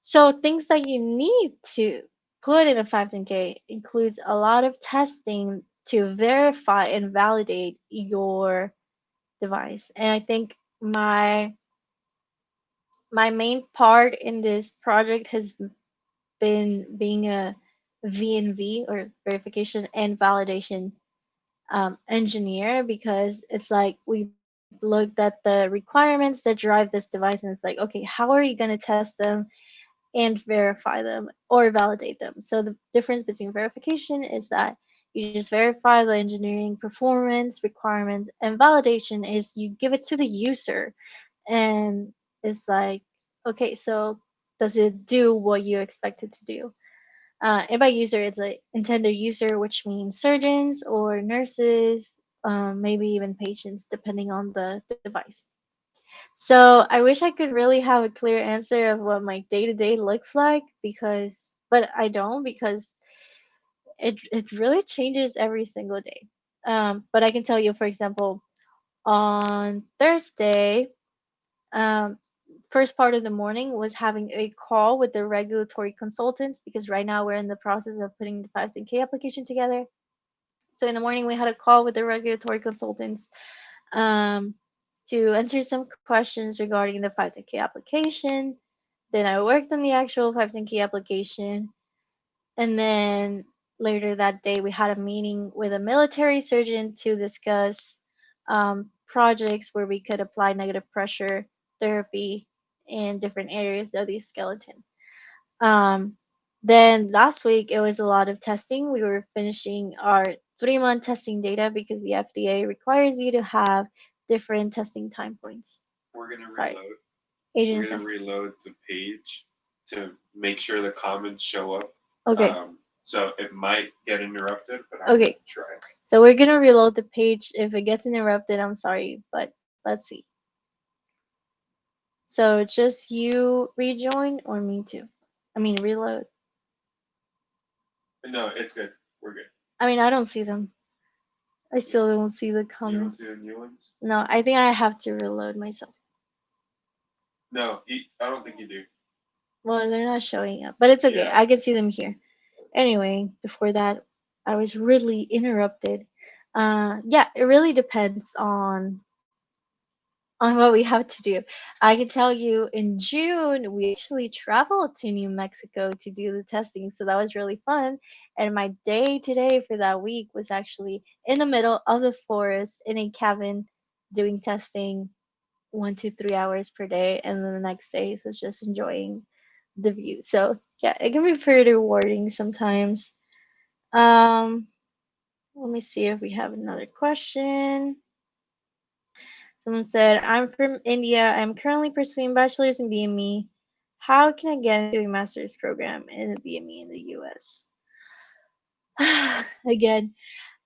So things that you need to put in a 510K includes a lot of testing to verify and validate your device. And I think my main part in this project has been being a V&V or verification and validation engineer, because it's like we've looked at the requirements that drive this device and it's like, okay, how are you going to test them and verify them or validate them? So the difference between verification is that you just verify the engineering performance requirements, and validation is you give it to the user and it's like, okay, so does it do what you expect it to do? And by user, it's like intended user, which means surgeons or nurses, maybe even patients, depending on the device. So I wish I could really have a clear answer of what my day to day looks like, but I don't, because it really changes every single day. But I can tell you, for example, on Thursday, um, first part of the morning was having a call with the regulatory consultants, because right now we're in the process of putting the 510K application together. So in the morning we had a call with the regulatory consultants um, to answer some questions regarding the 510K application. Then I worked on the actual 510K application, and then later that day we had a meeting with a military surgeon to discuss projects where we could apply negative pressure therapy in different areas of the skeleton. Um, then last week it was a lot of testing. We were finishing our 3-month testing data because the FDA requires you to have different testing time points. we're gonna Sorry, reload. We're agent gonna sense. reload the page to make sure the comments show up. Okay, So it might get interrupted, but I'm gonna okay. try. So we're gonna reload the page. If it gets interrupted, I'm sorry, but let's see. So just you rejoin or me too? I mean reload. No, it's good. We're good. I mean I don't see them. I still don't see the You don't see comments. the new ones? No, I think I have to reload myself. No, I don't think you do. Well, they're not showing up, but it's okay. Yeah. I can see them here. Anyway, before that, I was really interrupted. Yeah, it really depends on what we have to do. I can tell you in June, we actually traveled to New Mexico to do the testing, so that was really fun. And my day today for that week was actually in the middle of the forest in a cabin doing testing 1 to 3 hours per day, and then the next day was just enjoying the view. So yeah, it can be pretty rewarding sometimes. Um, Let me see if we have another question. Someone said, I'm from India. I'm currently pursuing bachelor's in BME. How can I get into a master's program in the BME in the US? Again,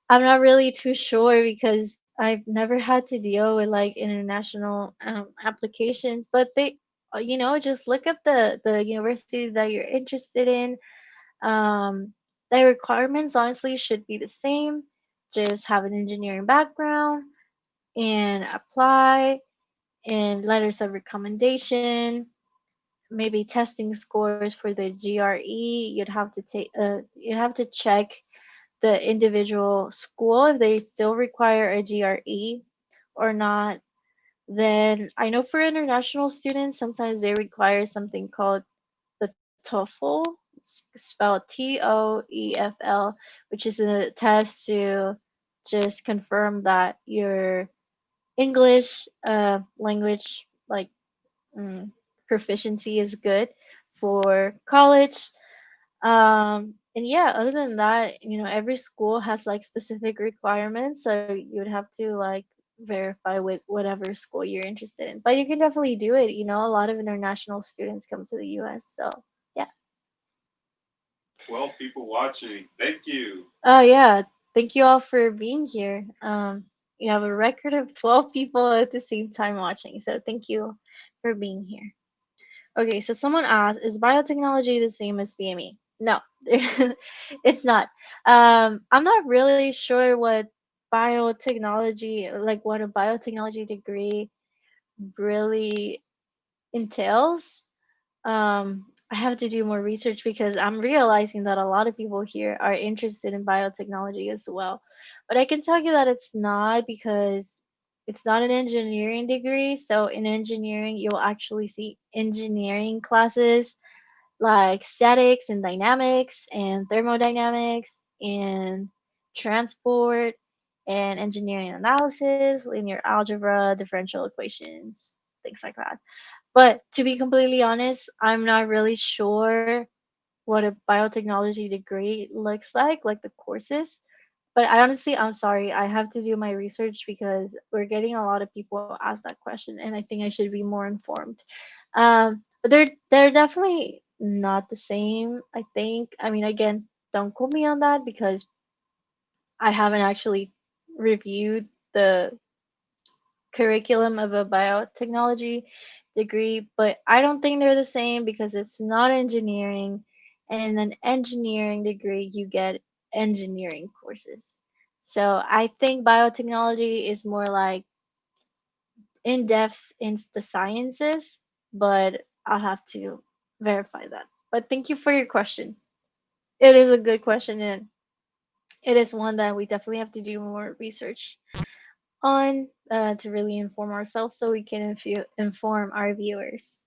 I'm not really too sure because I've never had to deal with like international applications, but just look up the university that you're interested in. The requirements honestly should be the same. Just have an engineering background and apply, and letters of recommendation, maybe testing scores for the GRE. You'd have to check the individual school if they still require a GRE or not. Then I know for international students, sometimes they require something called the TOEFL. It's spelled TOEFL, which is a test to just confirm that your English language like mm, proficiency is good for college. And yeah, other than that, every school has like specific requirements, so you would have to like verify with whatever school you're interested in. But you can definitely do it. A lot of international students come to the US, so yeah. 12 people watching. Thank you. Oh yeah, thank you all for being here. You have a record of 12 people at the same time watching, so thank you for being here. Okay, so someone asked, is biotechnology the same as BME? No, it's not. I'm not really sure what a biotechnology degree really entails. I have to do more research because I'm realizing that a lot of people here are interested in biotechnology as well. But I can tell you that it's not because it's not an engineering degree. So in engineering, you'll actually see engineering classes like statics and dynamics and thermodynamics and transport and engineering analysis, linear algebra, differential equations, things like that. But to be completely honest, I'm not really sure what a biotechnology degree looks like the courses. But I'm sorry, I have to do my research because we're getting a lot of people ask that question, and I think I should be more informed. But they're definitely not the same. I think. I mean, again, don't quote me on that because I haven't actually reviewed the curriculum of a biotechnology degree, but I don't think they're the same because it's not engineering. And in an engineering degree, you get engineering courses. So I think biotechnology is more like in depth in the sciences, but I'll have to verify that. But thank you for your question. It is a good question, and it is one that we definitely have to do more research on to really inform ourselves so we can inform our viewers.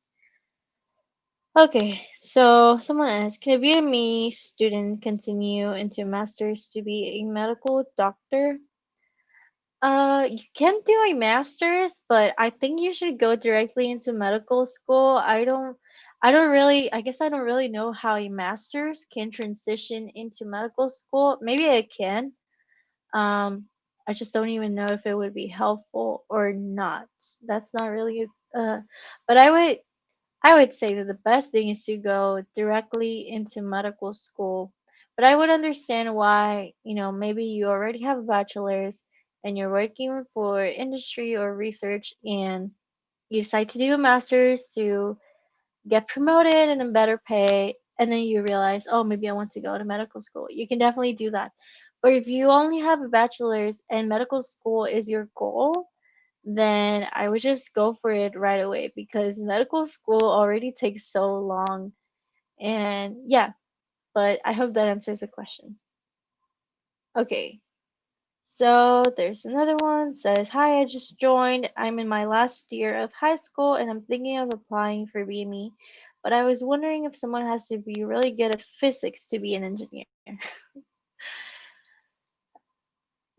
Okay, so someone asked, can a BME student continue into master's to be a medical doctor? You can do a master's, but I think you should go directly into medical school. I guess I don't really know how a master's can transition into medical school. Maybe it can. Um, I just don't even know if it would be helpful or not. That's not really a Uh, but I would say that the best thing is to go directly into medical school. But I would understand why, maybe you already have a bachelor's and you're working for industry or research and you decide to do a master's to get promoted and then better pay, and then you realize, oh, maybe I want to go to medical school. You can definitely do that. But if you only have a bachelor's and medical school is your goal, then I would just go for it right away because medical school already takes so long. And yeah, but I hope that answers the question. Okay, so there's another one. Says, "Hi, I just joined. I'm in my last year of high school and I'm thinking of applying for BME, but I was wondering if someone has to be really good at physics to be an engineer."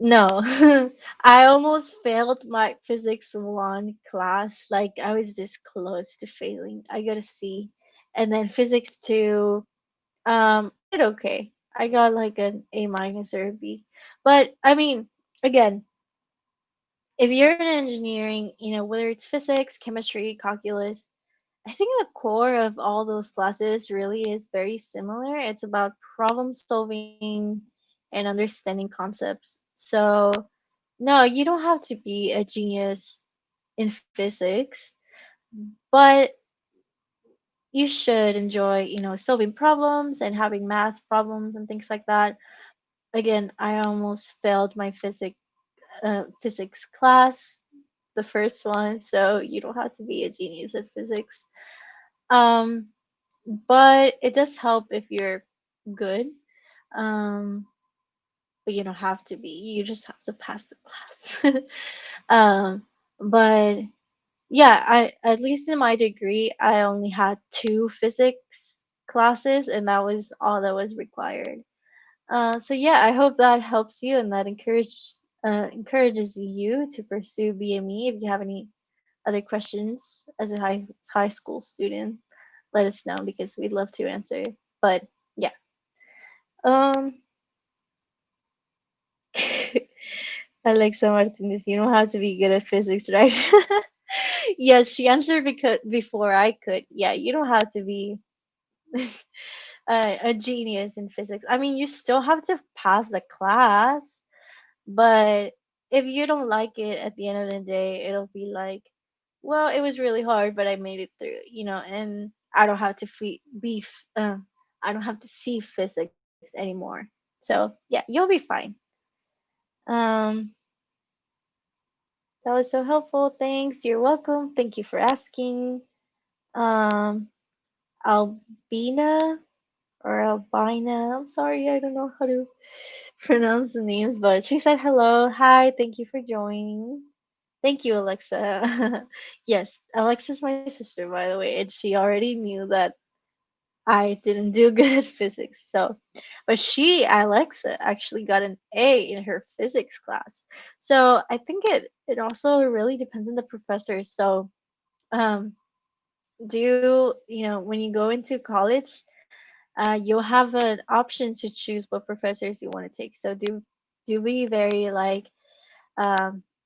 No, I almost failed my physics one class. Like I was this close to failing. I got a C, and then physics two. I did okay. I got like an A minus or a B. But I mean, again, if you're in engineering, whether it's physics, chemistry, calculus, I think the core of all those classes really is very similar. It's about problem solving and understanding concepts. So, no, you don't have to be a genius in physics, but you should enjoy, solving problems and having math problems and things like that. Again, I almost failed my physics class, the first one, so you don't have to be a genius at physics. Um, but it does help if you're good. Um, but you don't have to be. You just have to pass the class. But yeah, I at least in my degree, I only had two physics classes, and that was all that was required. So yeah, I hope that helps you and that encourages you to pursue BME. If you have any other questions as a high school student, let us know because we'd love to answer. But yeah, um, Alexa Martinez, you know how to be good at physics, right? Yes, she answered because before I could. Yeah, you don't have to be a genius in physics. I mean, you still have to pass the class, but if you don't like it at the end of the day, it'll be like, well, it was really hard, but I made it through, and I don't have to I don't have to see physics anymore. So yeah, you'll be fine. Um, that was so helpful. Thanks. You're welcome. Thank you for asking. Um, Albina or Albina. I'm sorry, I don't know how to pronounce the names, but she said hello. Hi, thank you for joining. Thank you, Alexa. Yes, Alexa's my sister, by the way, and she already knew that I didn't do good at physics. So, but Alexa, actually got an A in her physics class. So I think it also really depends on the professor. So, um, when you go into college, you'll have an option to choose what professors you want to take. So do be very like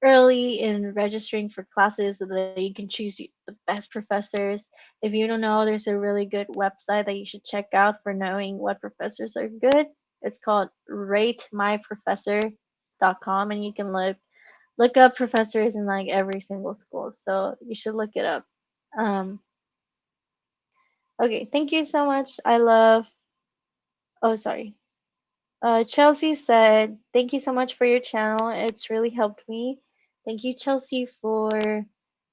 early in registering for classes so that you can choose the best professors. If you don't know, there's a really good website that you should check out for knowing what professors are good. It's called ratemyprofessor.com, and you can look up professors in like every single school. So you should look it up. Um, okay, thank you so much. I love. Oh, sorry. Chelsea said, "Thank you so much for your channel. It's really helped me." Thank you, Chelsea, for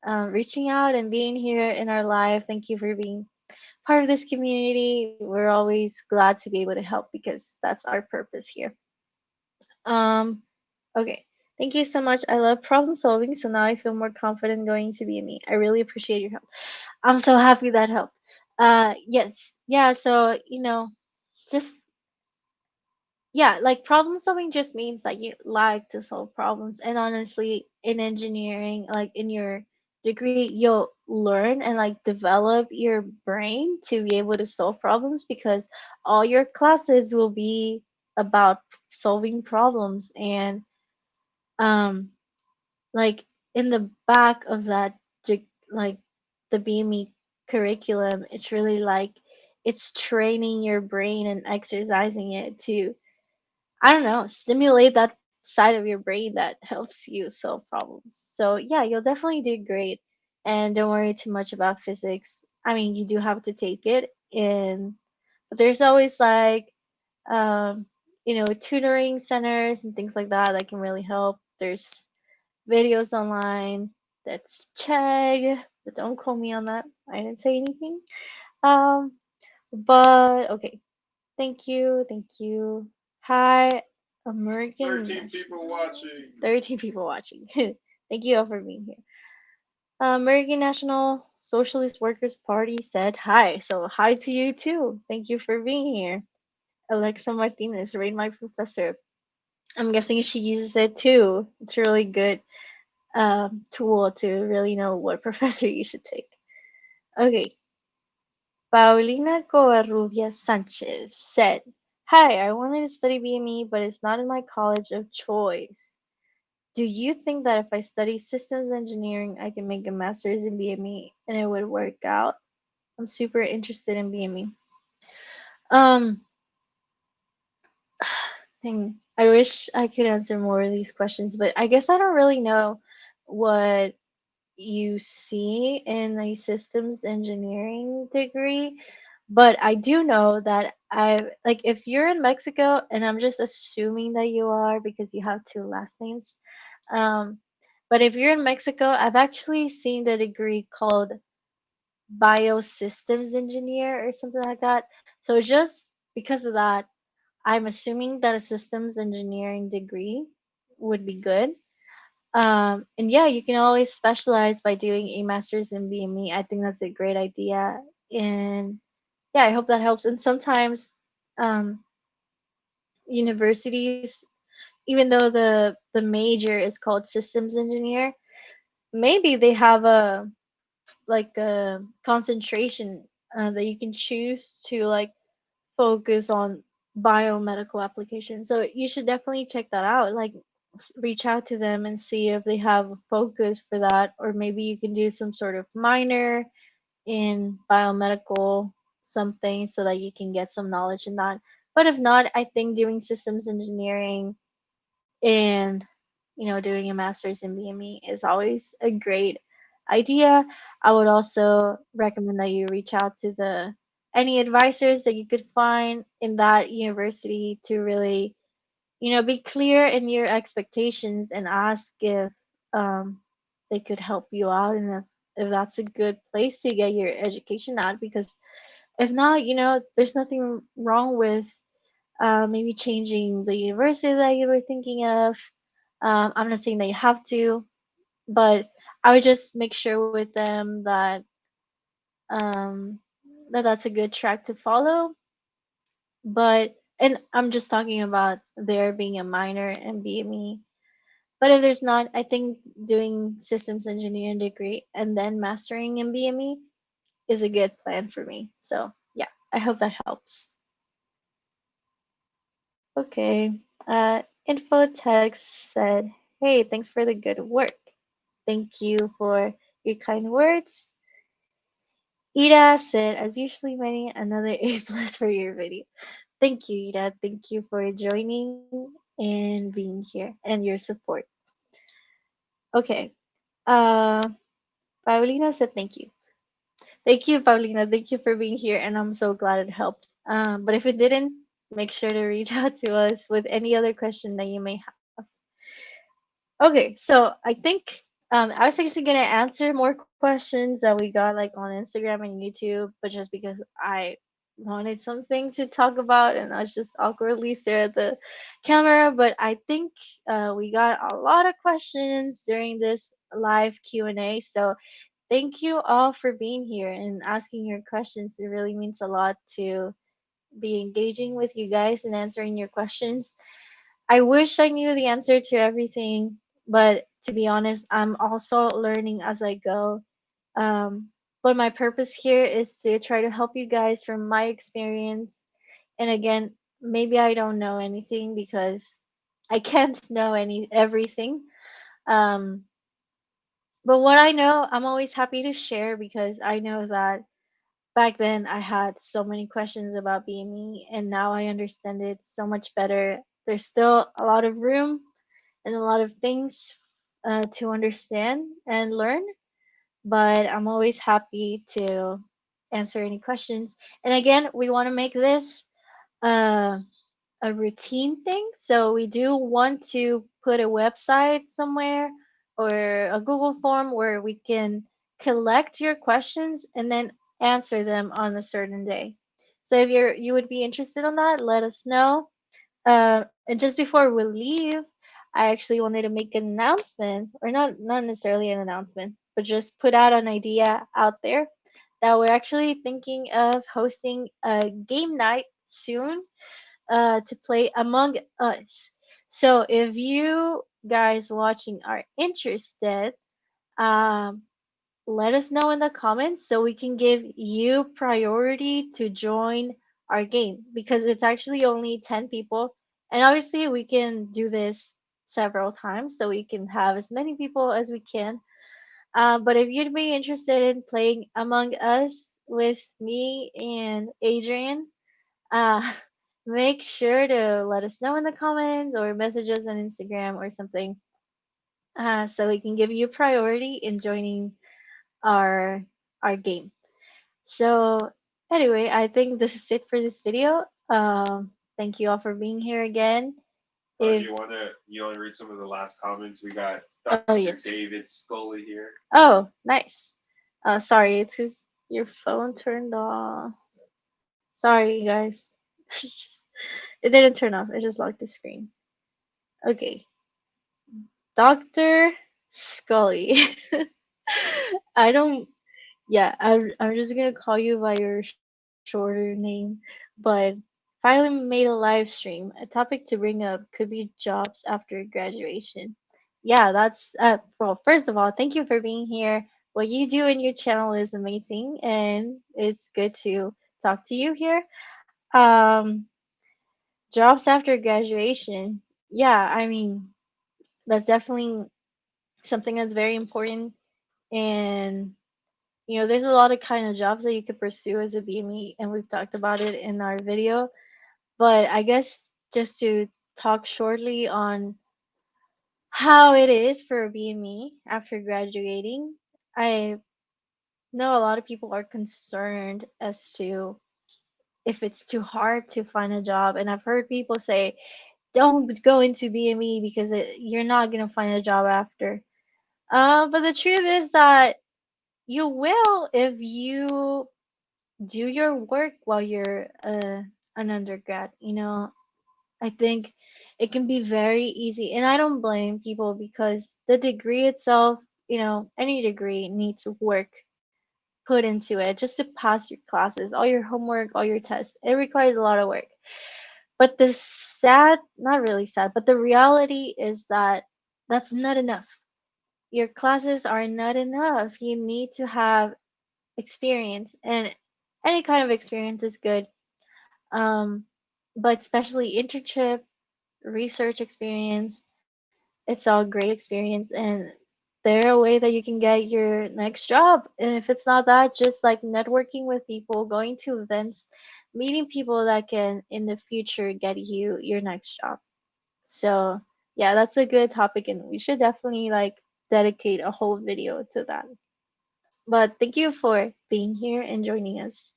reaching out and being here in our live. Thank you for being part of this community. We're always glad to be able to help because that's our purpose here. Um, okay. Thank you so much. I love problem solving, so now I feel more confident going to be me. I really appreciate your help. I'm so happy that helped. Yes. Yeah, so, just yeah, like problem solving just means that you like to solve problems. And honestly, in engineering, like in your degree, you'll learn and like develop your brain to be able to solve problems because all your classes will be about solving problems. And um like in the back of that like the BME curriculum, it's really like it's training your brain and exercising it to, I don't know, stimulate that side of your brain that helps you solve problems. So yeah, you'll definitely do great. And don't worry too much about physics. I mean, you do have to take it in, but there's always like um, tutoring centers and things like that can really help. There's videos online. That's check, but don't call me on that. I didn't say anything. Um, but okay. Thank you. Thank you. Hi, American 13 people National. watching. 13 people watching. Thank you all for being here. American National Socialist Workers Party said hi. So hi to you too. Thank you for being here. Alexa Martinez, rate my professor. I'm guessing she uses it too. It's a really good tool to really know what professor you should take. Okay, Paulina Covarrubias Sanchez said, "Hi, I wanted to study BME, but it's not in my college of choice. Do you think that if I study systems engineering, I can make a master's in BME and it would work out? I'm super interested in BME." Um, Dang, I wish I could answer more of these questions, but I guess I don't really know what you see in a systems engineering degree, but I do know that if you're in Mexico, and I'm just assuming that you are because you have two last names, um, but if you're in Mexico, I've actually seen the degree called biosystems engineer or something like that. So just because of that, I'm assuming that a systems engineering degree would be good. And yeah, you can always specialize by doing a master's in BME. I think that's a great idea. And yeah, I hope that helps. And sometimes um, universities, even though the major is called systems engineer, maybe they have a concentration that you can choose to like focus on biomedical applications. So you should definitely check that out. Like reach out to them and see if they have a focus for that, or maybe you can do some sort of minor in biomedical something so that you can get some knowledge in that. But if not, I think doing systems engineering and doing a master's in BME is always a great idea. I would also recommend that you reach out to the any advisors that you could find in that university to really be clear in your expectations and ask if um, they could help you out, and if that's a good place to get your education at. Because if not, there's nothing wrong with maybe changing the university that you were thinking of. I'm not saying that you have to, but I would just make sure with them um, that that's a good track to follow. But and I'm just talking about there being a minor in BME. But if there's not, I think doing systems engineering degree and then mastering in BME is a good plan for me. So yeah, I hope that helps. Okay. Info text said, "Hey, thanks for the good work. Thank you for your kind words." Ida said, "As usually, Manny, another A plus for your video." Thank you, Ida. Thank you for joining and being here and your support. Okay. Uh, Paulina said, "Thank you." Thank you, Paulina. Thank you for being here, and I'm so glad it helped. But if it didn't, make sure to reach out to us with any other question that you may have. Okay, so I think I was actually gonna answer more questions that we got like on Instagram and YouTube, but just because I wanted something to talk about and I was just awkwardly stare at the camera. But I think we got a lot of questions during this live Q&A. So thank you all for being here and asking your questions. It really means a lot to be engaging with you guys and answering your questions. I wish I knew the answer to everything, but to be honest, I'm also learning as I go. But my purpose here is to try to help you guys from my experience. And again, maybe I don't know anything because I can't know everything. Um, But what I know, I'm always happy to share because I know that back then I had so many questions about BME and now I understand it so much better. There's still a lot of room and a lot of things to understand and learn, but I'm always happy to answer any questions. And again, we want to make this uh, a routine thing. So we do want to put a website somewhere or a Google form where we can collect your questions and then answer them on a certain day. So if you would be interested in that, let us know. And just before we leave, I actually wanted to make an announcement, or not necessarily an announcement, but just put out an idea out there that we're actually thinking of hosting a game night soon to play Among Us. So if you guys watching are interested, um, let us know in the comments so we can give you priority to join our game because it's actually only 10 people. And obviously, we can do this several times so we can have as many people as we can. But if you'd be interested in playing Among Us with me and Adrian, uh, make sure to let us know in the comments or message us on Instagram or something so we can give you priority in joining our our game. So anyway, I think this is it for this video. Thank you all for being here again. Do If you wanna read some of the last comments? We got oh Dr. yes, David Scully here. oh nice. Sorry, it's because your phone turned off. Sorry, guys. It didn't turn off. It just locked the screen. Okay, Dr. Scully. I don't. Yeah, I'm just gonna call you by your shorter name, but finally made a live stream. A topic to bring up could be jobs after graduation. Yeah, that's well, first of all, thank you for being here. What you do in your channel is amazing and it's good to talk to you here. Um, Jobs after graduation. Yeah, I mean, that's definitely something that's very important and there's a lot of kind of jobs that you could pursue as a BME, and we've talked about it in our video. But I guess just to talk shortly on how it is for a BME after graduating, I know a lot of people are concerned as to if it's too hard to find a job, and I've heard people say, "Don't go into BME because you're not gonna find a job after." But the truth is that you will if you do your work while you're an undergrad. I think it can be very easy, and I don't blame people because the degree itself, any degree needs work put into it just to pass your classes, all your homework, all your tests. It requires a lot of work. But the sad, not really sad, but the reality is that that's not enough. Your classes are not enough. You need to have experience, and any kind of experience is good. Um, but especially internship, research experience, it's all great experience, and they're a way that you can get your next job. And if it's not that, just like networking with people, going to events, meeting people that can in the future get you your next job. So yeah, that's a good topic, and we should definitely like dedicate a whole video to that. But thank you for being here and joining us.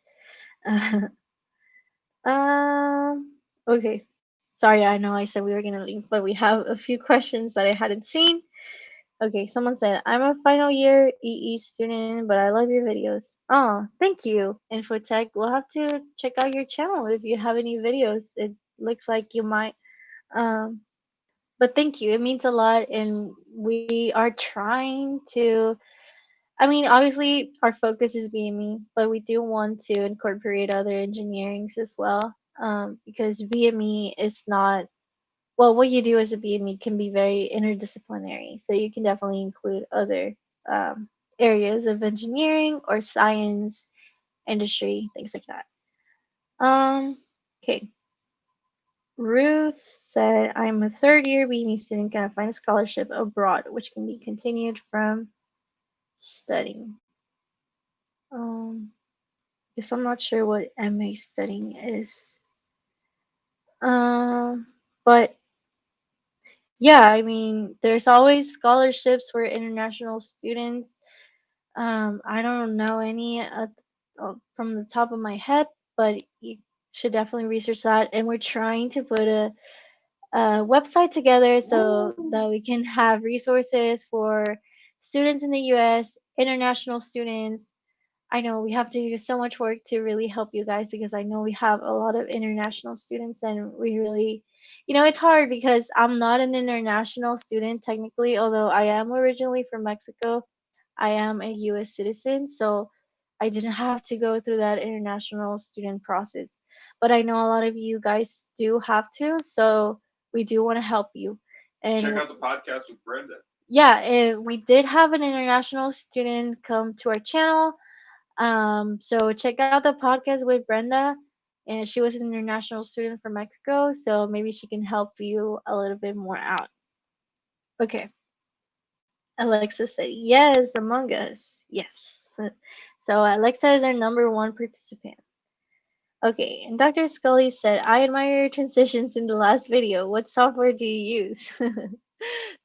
Okay. Sorry, I know I said we were gonna leave, but we have a few questions that I hadn't seen. Okay, someone said, I'm a final year EE student, but I love your videos. Oh, thank you, Infotech. We'll have to check out your channel if you have any videos. It looks like you might. Um, but thank you. It means a lot, and we are trying to. I mean, obviously, our focus is BME, but we do want to incorporate other engineerings as well, because BME is not well, what you do as a BME can be very interdisciplinary. So you can definitely include other areas of engineering or science, industry, things like that. Um, okay. Ruth said, I'm a third year BME student. Can I find a scholarship abroad, which can be continued from? studying. Um, because I'm not sure what MA studying is. Um, but yeah, I mean, there's always scholarships for international students. I don't know any from the top of my head, but you should definitely research that. And we're trying to put a website together so that we can have resources for students in the US, international students. I know we have to do so much work to really help you guys because I know we have a lot of international students and we really, it's hard because I'm not an international student technically, although I am originally from Mexico. I am a US citizen, so I didn't have to go through that international student process. But I know a lot of you guys do have to, so we do want to help you. Check And out the podcast with Brenda. yeah, we did have an international student come to our channel. So check out the podcast with Brenda, and she was an international student from Mexico, so maybe she can help you a little bit more out. Okay, Alexa said yes, Among Us. Yes. So Alexa is our number one participant. Okay, and Dr. Scully said, I admire your transitions in the last video. What software do you use?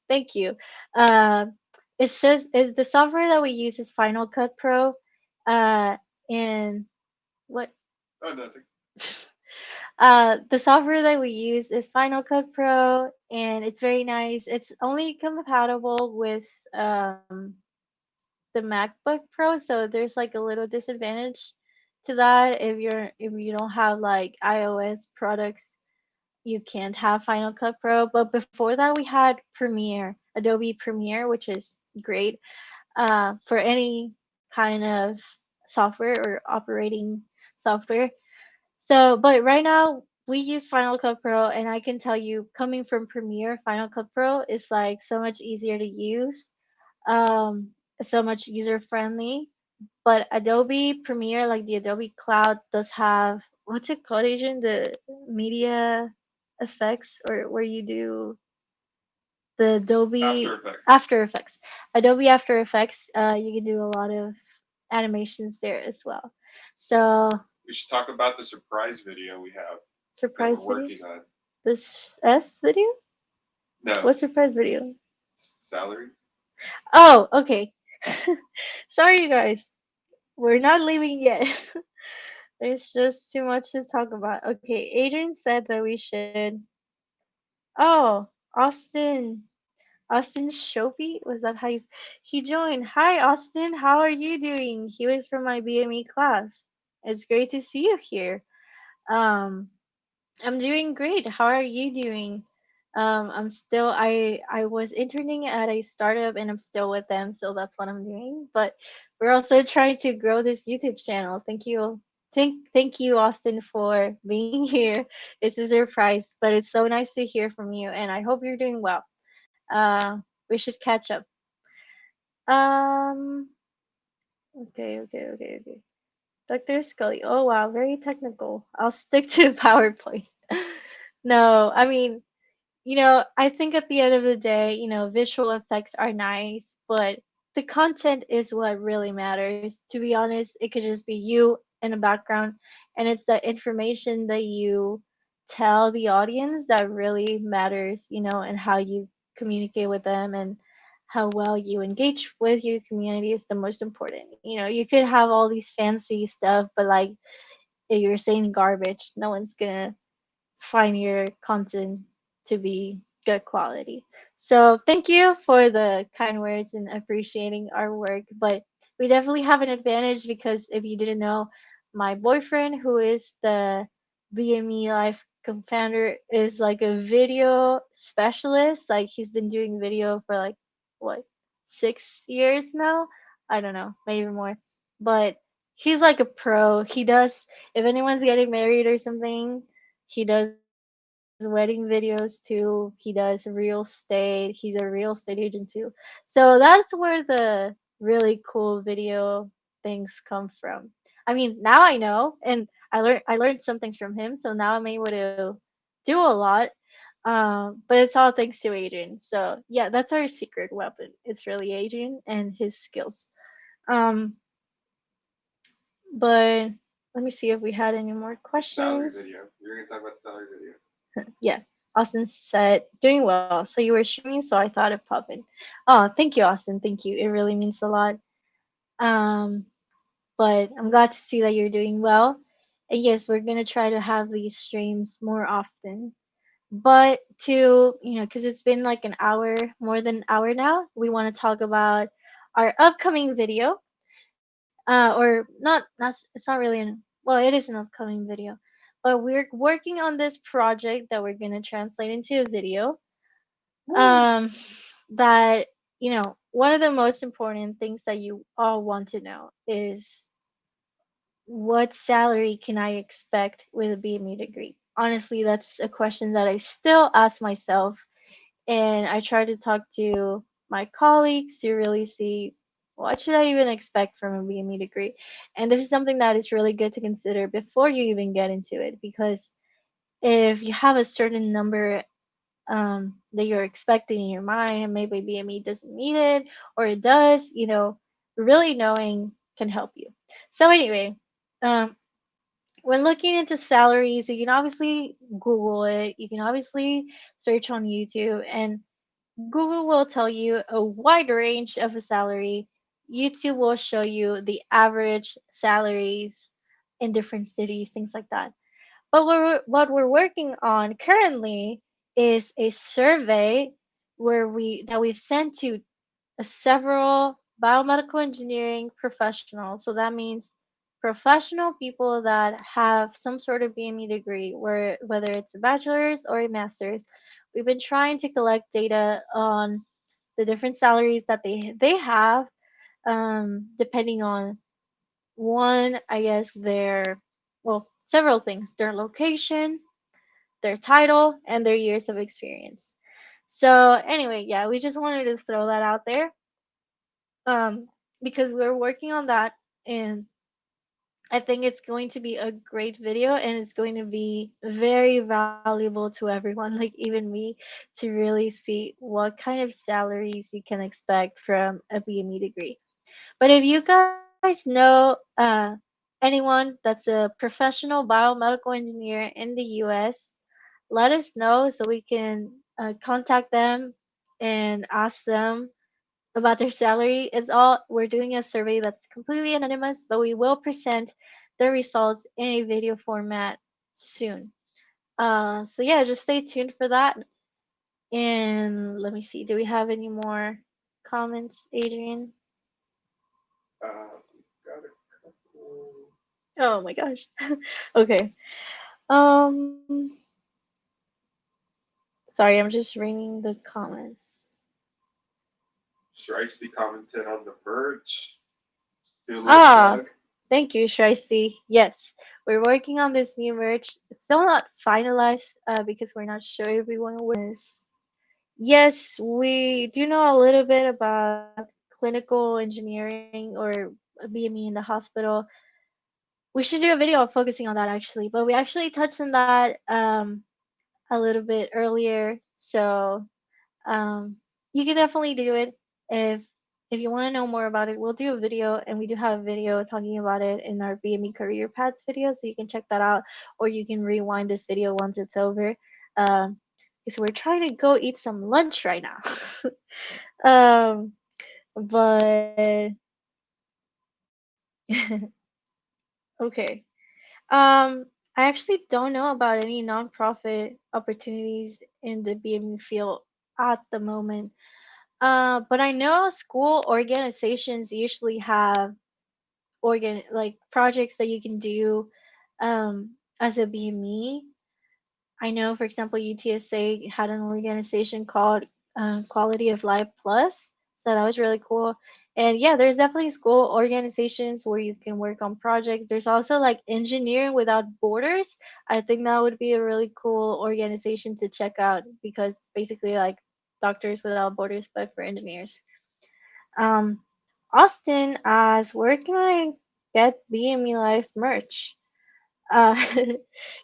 Thank you. Uh, the software that we use is Final Cut Pro. And what Oh, nothing. the software that we use is Final Cut Pro, and it's very nice. It's only compatible with the MacBook Pro, so there's like a little disadvantage to that. If you don't have like iOS products, you can't have Final Cut Pro. But before that, we had Premiere, Adobe Premiere, which is great for any kind of software or operating software. So, but right now we use Final Cut Pro, and I can tell you, coming from Premiere, Final Cut Pro is like so much easier to use, um, so much user friendly. But Adobe Premiere, like the Adobe Cloud, does have what's it called, Asian? The media effects, or where you do the After Adobe Effects. After Effects. Adobe After Effects, you can do a lot of animations there as well. So, We should talk about the surprise video we have that we're surprise video. working on. This S video? No, What surprise video? salary. Oh, okay. Sorry, you guys. We're not leaving yet. There's just too much to talk about. Okay, Adrian said that we should. Oh, Austin. Austin Shopey? Was that how he joined? Hi, Austin. How are you doing? He was from my BME class. It's great to see you here. Um, I'm doing great. How are you doing? I was interning at a startup and I'm still with them, so that's what I'm doing. But we're also trying to grow this YouTube channel. Thank you, Austin, for being here. It's a surprise, but it's so nice to hear from you, and I hope you're doing well. We should catch up. Um, okay. Dr. Scully. Oh wow, very technical. I'll stick to PowerPoint. No, I mean, I think at the end of the day, visual effects are nice, but the content is what really matters. To be honest, it could just be you in a background, and it's the information that you tell the audience that really matters, and how you communicate with them and how well you engage with your community is the most important. You could have all these fancy stuff, but like if you're saying garbage, no one's gonna find your content to be good quality. So thank you for the kind words and appreciating our work. But we definitely have an advantage because if you didn't know, my boyfriend, who is the BME Life co-founder, is like a video specialist. Like he's been doing video for like what 6 years now. I don't know, maybe more. But he's like a pro. He does if anyone's getting married or something, he does wedding videos too. He does real estate. He's a real estate agent too. So that's where the really cool video things come from. I mean, now I know, and I learned some things from him. So now I'm able to do a lot. But it's all thanks to Adrian. So yeah, that's our secret weapon. It's really Adrian and his skills. Um, but let me see if we had any more Salary questions. video. You're gonna talk about the salary video. Yeah, Austin said, doing well. So you were streaming, so I thought it popped in. Oh, thank you, Austin. Thank you. It really means a lot. Um, but I'm glad to see that you're doing well. And yes, we're gonna try to have these streams more often. But to, because it's been like an hour, more than an hour now, we want to talk about our upcoming video. Or not, it's not really well, it is an upcoming video. But we're working on this project that we're going to translate into a video. Woo! Um, that, one of the most important things that you all want to know is what salary can I expect with a BME degree? Honestly, that's a question that I still ask myself, and I try to talk to my colleagues to really see what should I even expect from a BME degree. And this is something that is really good to consider before you even get into it, because if you have a certain number that you're expecting in your mind, and maybe BME doesn't need it, or it does, really knowing can help you. So anyway, um, when looking into salaries, you can obviously Google it. You can obviously search on YouTube, and Google will tell you a wide range of a salary. YouTube will show you the average salaries in different cities, things like that. But what we're working on currently is a survey that we've sent to several biomedical engineering professionals. So that means professional people that have some sort of BME degree, whether it's a bachelor's or a master's. We've been trying to collect data on the different salaries that they have, depending on one, I guess their well, several things: their location, their title, and their years of experience. So anyway, yeah, we just wanted to throw that out there, um, because we're working on that, and I think it's going to be a great video, and it's going to be very valuable to everyone, like even me, to really see what kind of salaries you can expect from a BME degree. But if you guys know anyone that's a professional biomedical engineer in the US, let us know so we can contact them and ask them about their salary. It's all We're doing a survey that's completely anonymous, but we will present the results in a video format soon. So yeah, just stay tuned for that. And let me see, do we have any more comments, Adrian? Got a couple. Oh my gosh. Okay. Um, Sorry, I'm just reading the comments. Shiesty commented on the merch. Do a little Ah, plug. thank you, Shiesty. Yes, we're working on this new merch. It's still not finalized because we're not sure if we want to wear this. Yes, we do know a little bit about clinical engineering or BME in the hospital. We should do a video focusing on that actually, but we actually touched on that a little bit earlier. So um, you can definitely do it if if you want to know more about it. We'll do a video, and we do have a video talking about it in our BME career paths video, so you can check that out, or you can rewind this video once it's over. Um, because we're trying to go eat some lunch right now. um, but okay. I actually don't know about any nonprofit opportunities in the BME field at the moment. But I know school organizations usually have like projects that you can do as a BME. I know, for example, UTSA had an organization called Quality of Life Plus, so that was really cool. And yeah, there's definitely school organizations where you can work on projects. There's also like Engineering Without Borders. I think that would be a really cool organization to check out, because basically like Doctors Without Borders, but for engineers. Um, Austin asks, where can I get BME Life merch? Uh,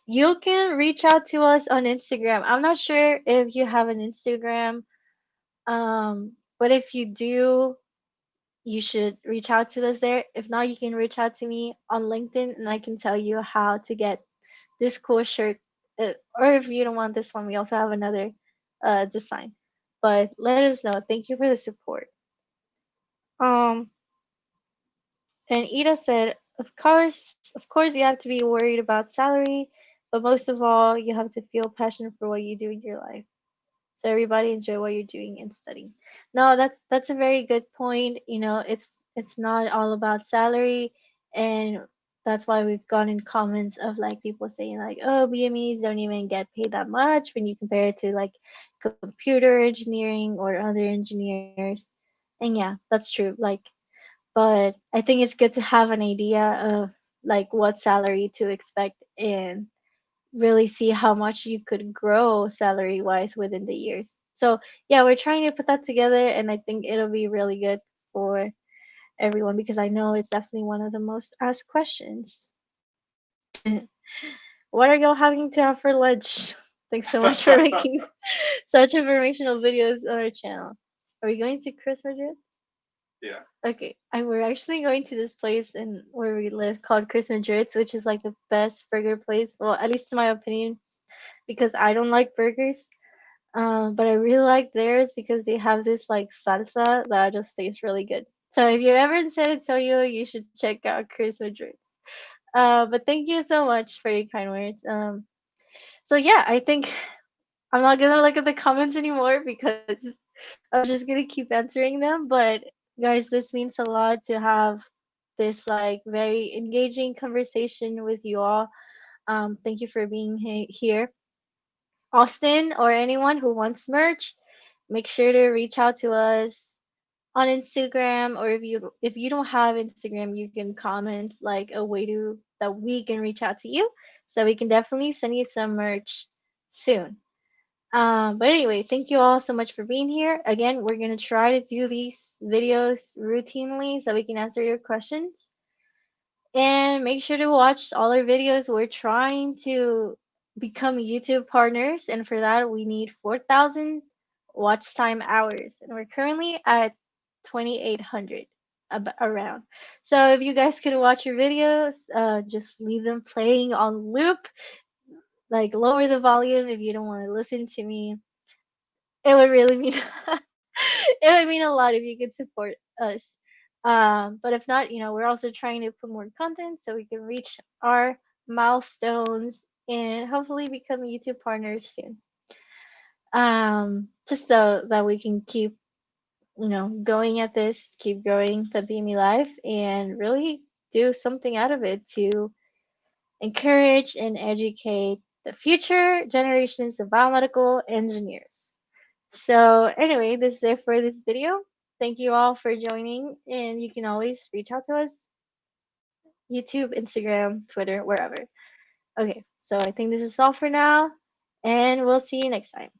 you can reach out to us on Instagram. I'm not sure if you have an Instagram, but if you do, you should reach out to us there. If not, you can reach out to me on LinkedIn and I can tell you how to get this cool shirt. Or if you don't want this one, we also have another design. But let us know. Thank you for the support. Um, and Ida said, of course, you have to be worried about salary, but most of all, you have to feel passion for what you do in your life. So everybody enjoy what you're doing and studying. No, that's a very good point. You know, it's not all about salary, and that's why we've gotten comments of like people saying like, oh, BMEs don't even get paid that much when you compare it to like computer engineering or other engineers. And yeah, that's true. Like, but I think it's good to have an idea of like what salary to expect and really see how much you could grow salary wise within the years. So yeah, we're trying to put that together and I think it'll be really good for everyone because I know it's definitely one of the most asked questions. What are y'all having to have for lunch? Thanks so much for making such informational videos on our channel. Are we going to Chris Madrid? Yeah. Okay, we're actually going to this place in where we live called Chris Madrid's, which is like the best burger place. Well, at least in my opinion, because I don't like burgers. But I really like theirs because they have this like salsa that just tastes really good. So if you're ever in San Antonio, you should check out Chris Madrid's. But thank you so much for your kind words. So yeah, I think I'm not gonna look at the comments anymore because I'm just gonna keep answering them. But guys, this means a lot to have this like very engaging conversation with you all. Thank you for being here. Austin or anyone who wants merch, make sure to reach out to us on Instagram, or if you don't have Instagram, you can comment like a way to that we can reach out to you. So we can definitely send you some merch soon. But anyway, thank you all so much for being here. Again, we're gonna try to do these videos routinely so we can answer your questions. And make sure to watch all our videos. We're trying to become YouTube partners, and for that, we need 4,000 watch time hours. And we're currently at 2,800 around. So if you guys could watch your videos, just leave them playing on loop, like lower the volume if you don't want to listen to me. It would really mean it would mean a lot if you could support us. But if not, we're also trying to put more content so we can reach our milestones and hopefully become YouTube partners soon. Just so that we can keep, going at this, keep growing the BME life, and really do something out of it to encourage and educate the future generations of biomedical engineers. So, anyway, this is it for this video. Thank you all for joining, and you can always reach out to us YouTube, Instagram, Twitter, wherever. Okay, so I think this is all for now, and we'll see you next time.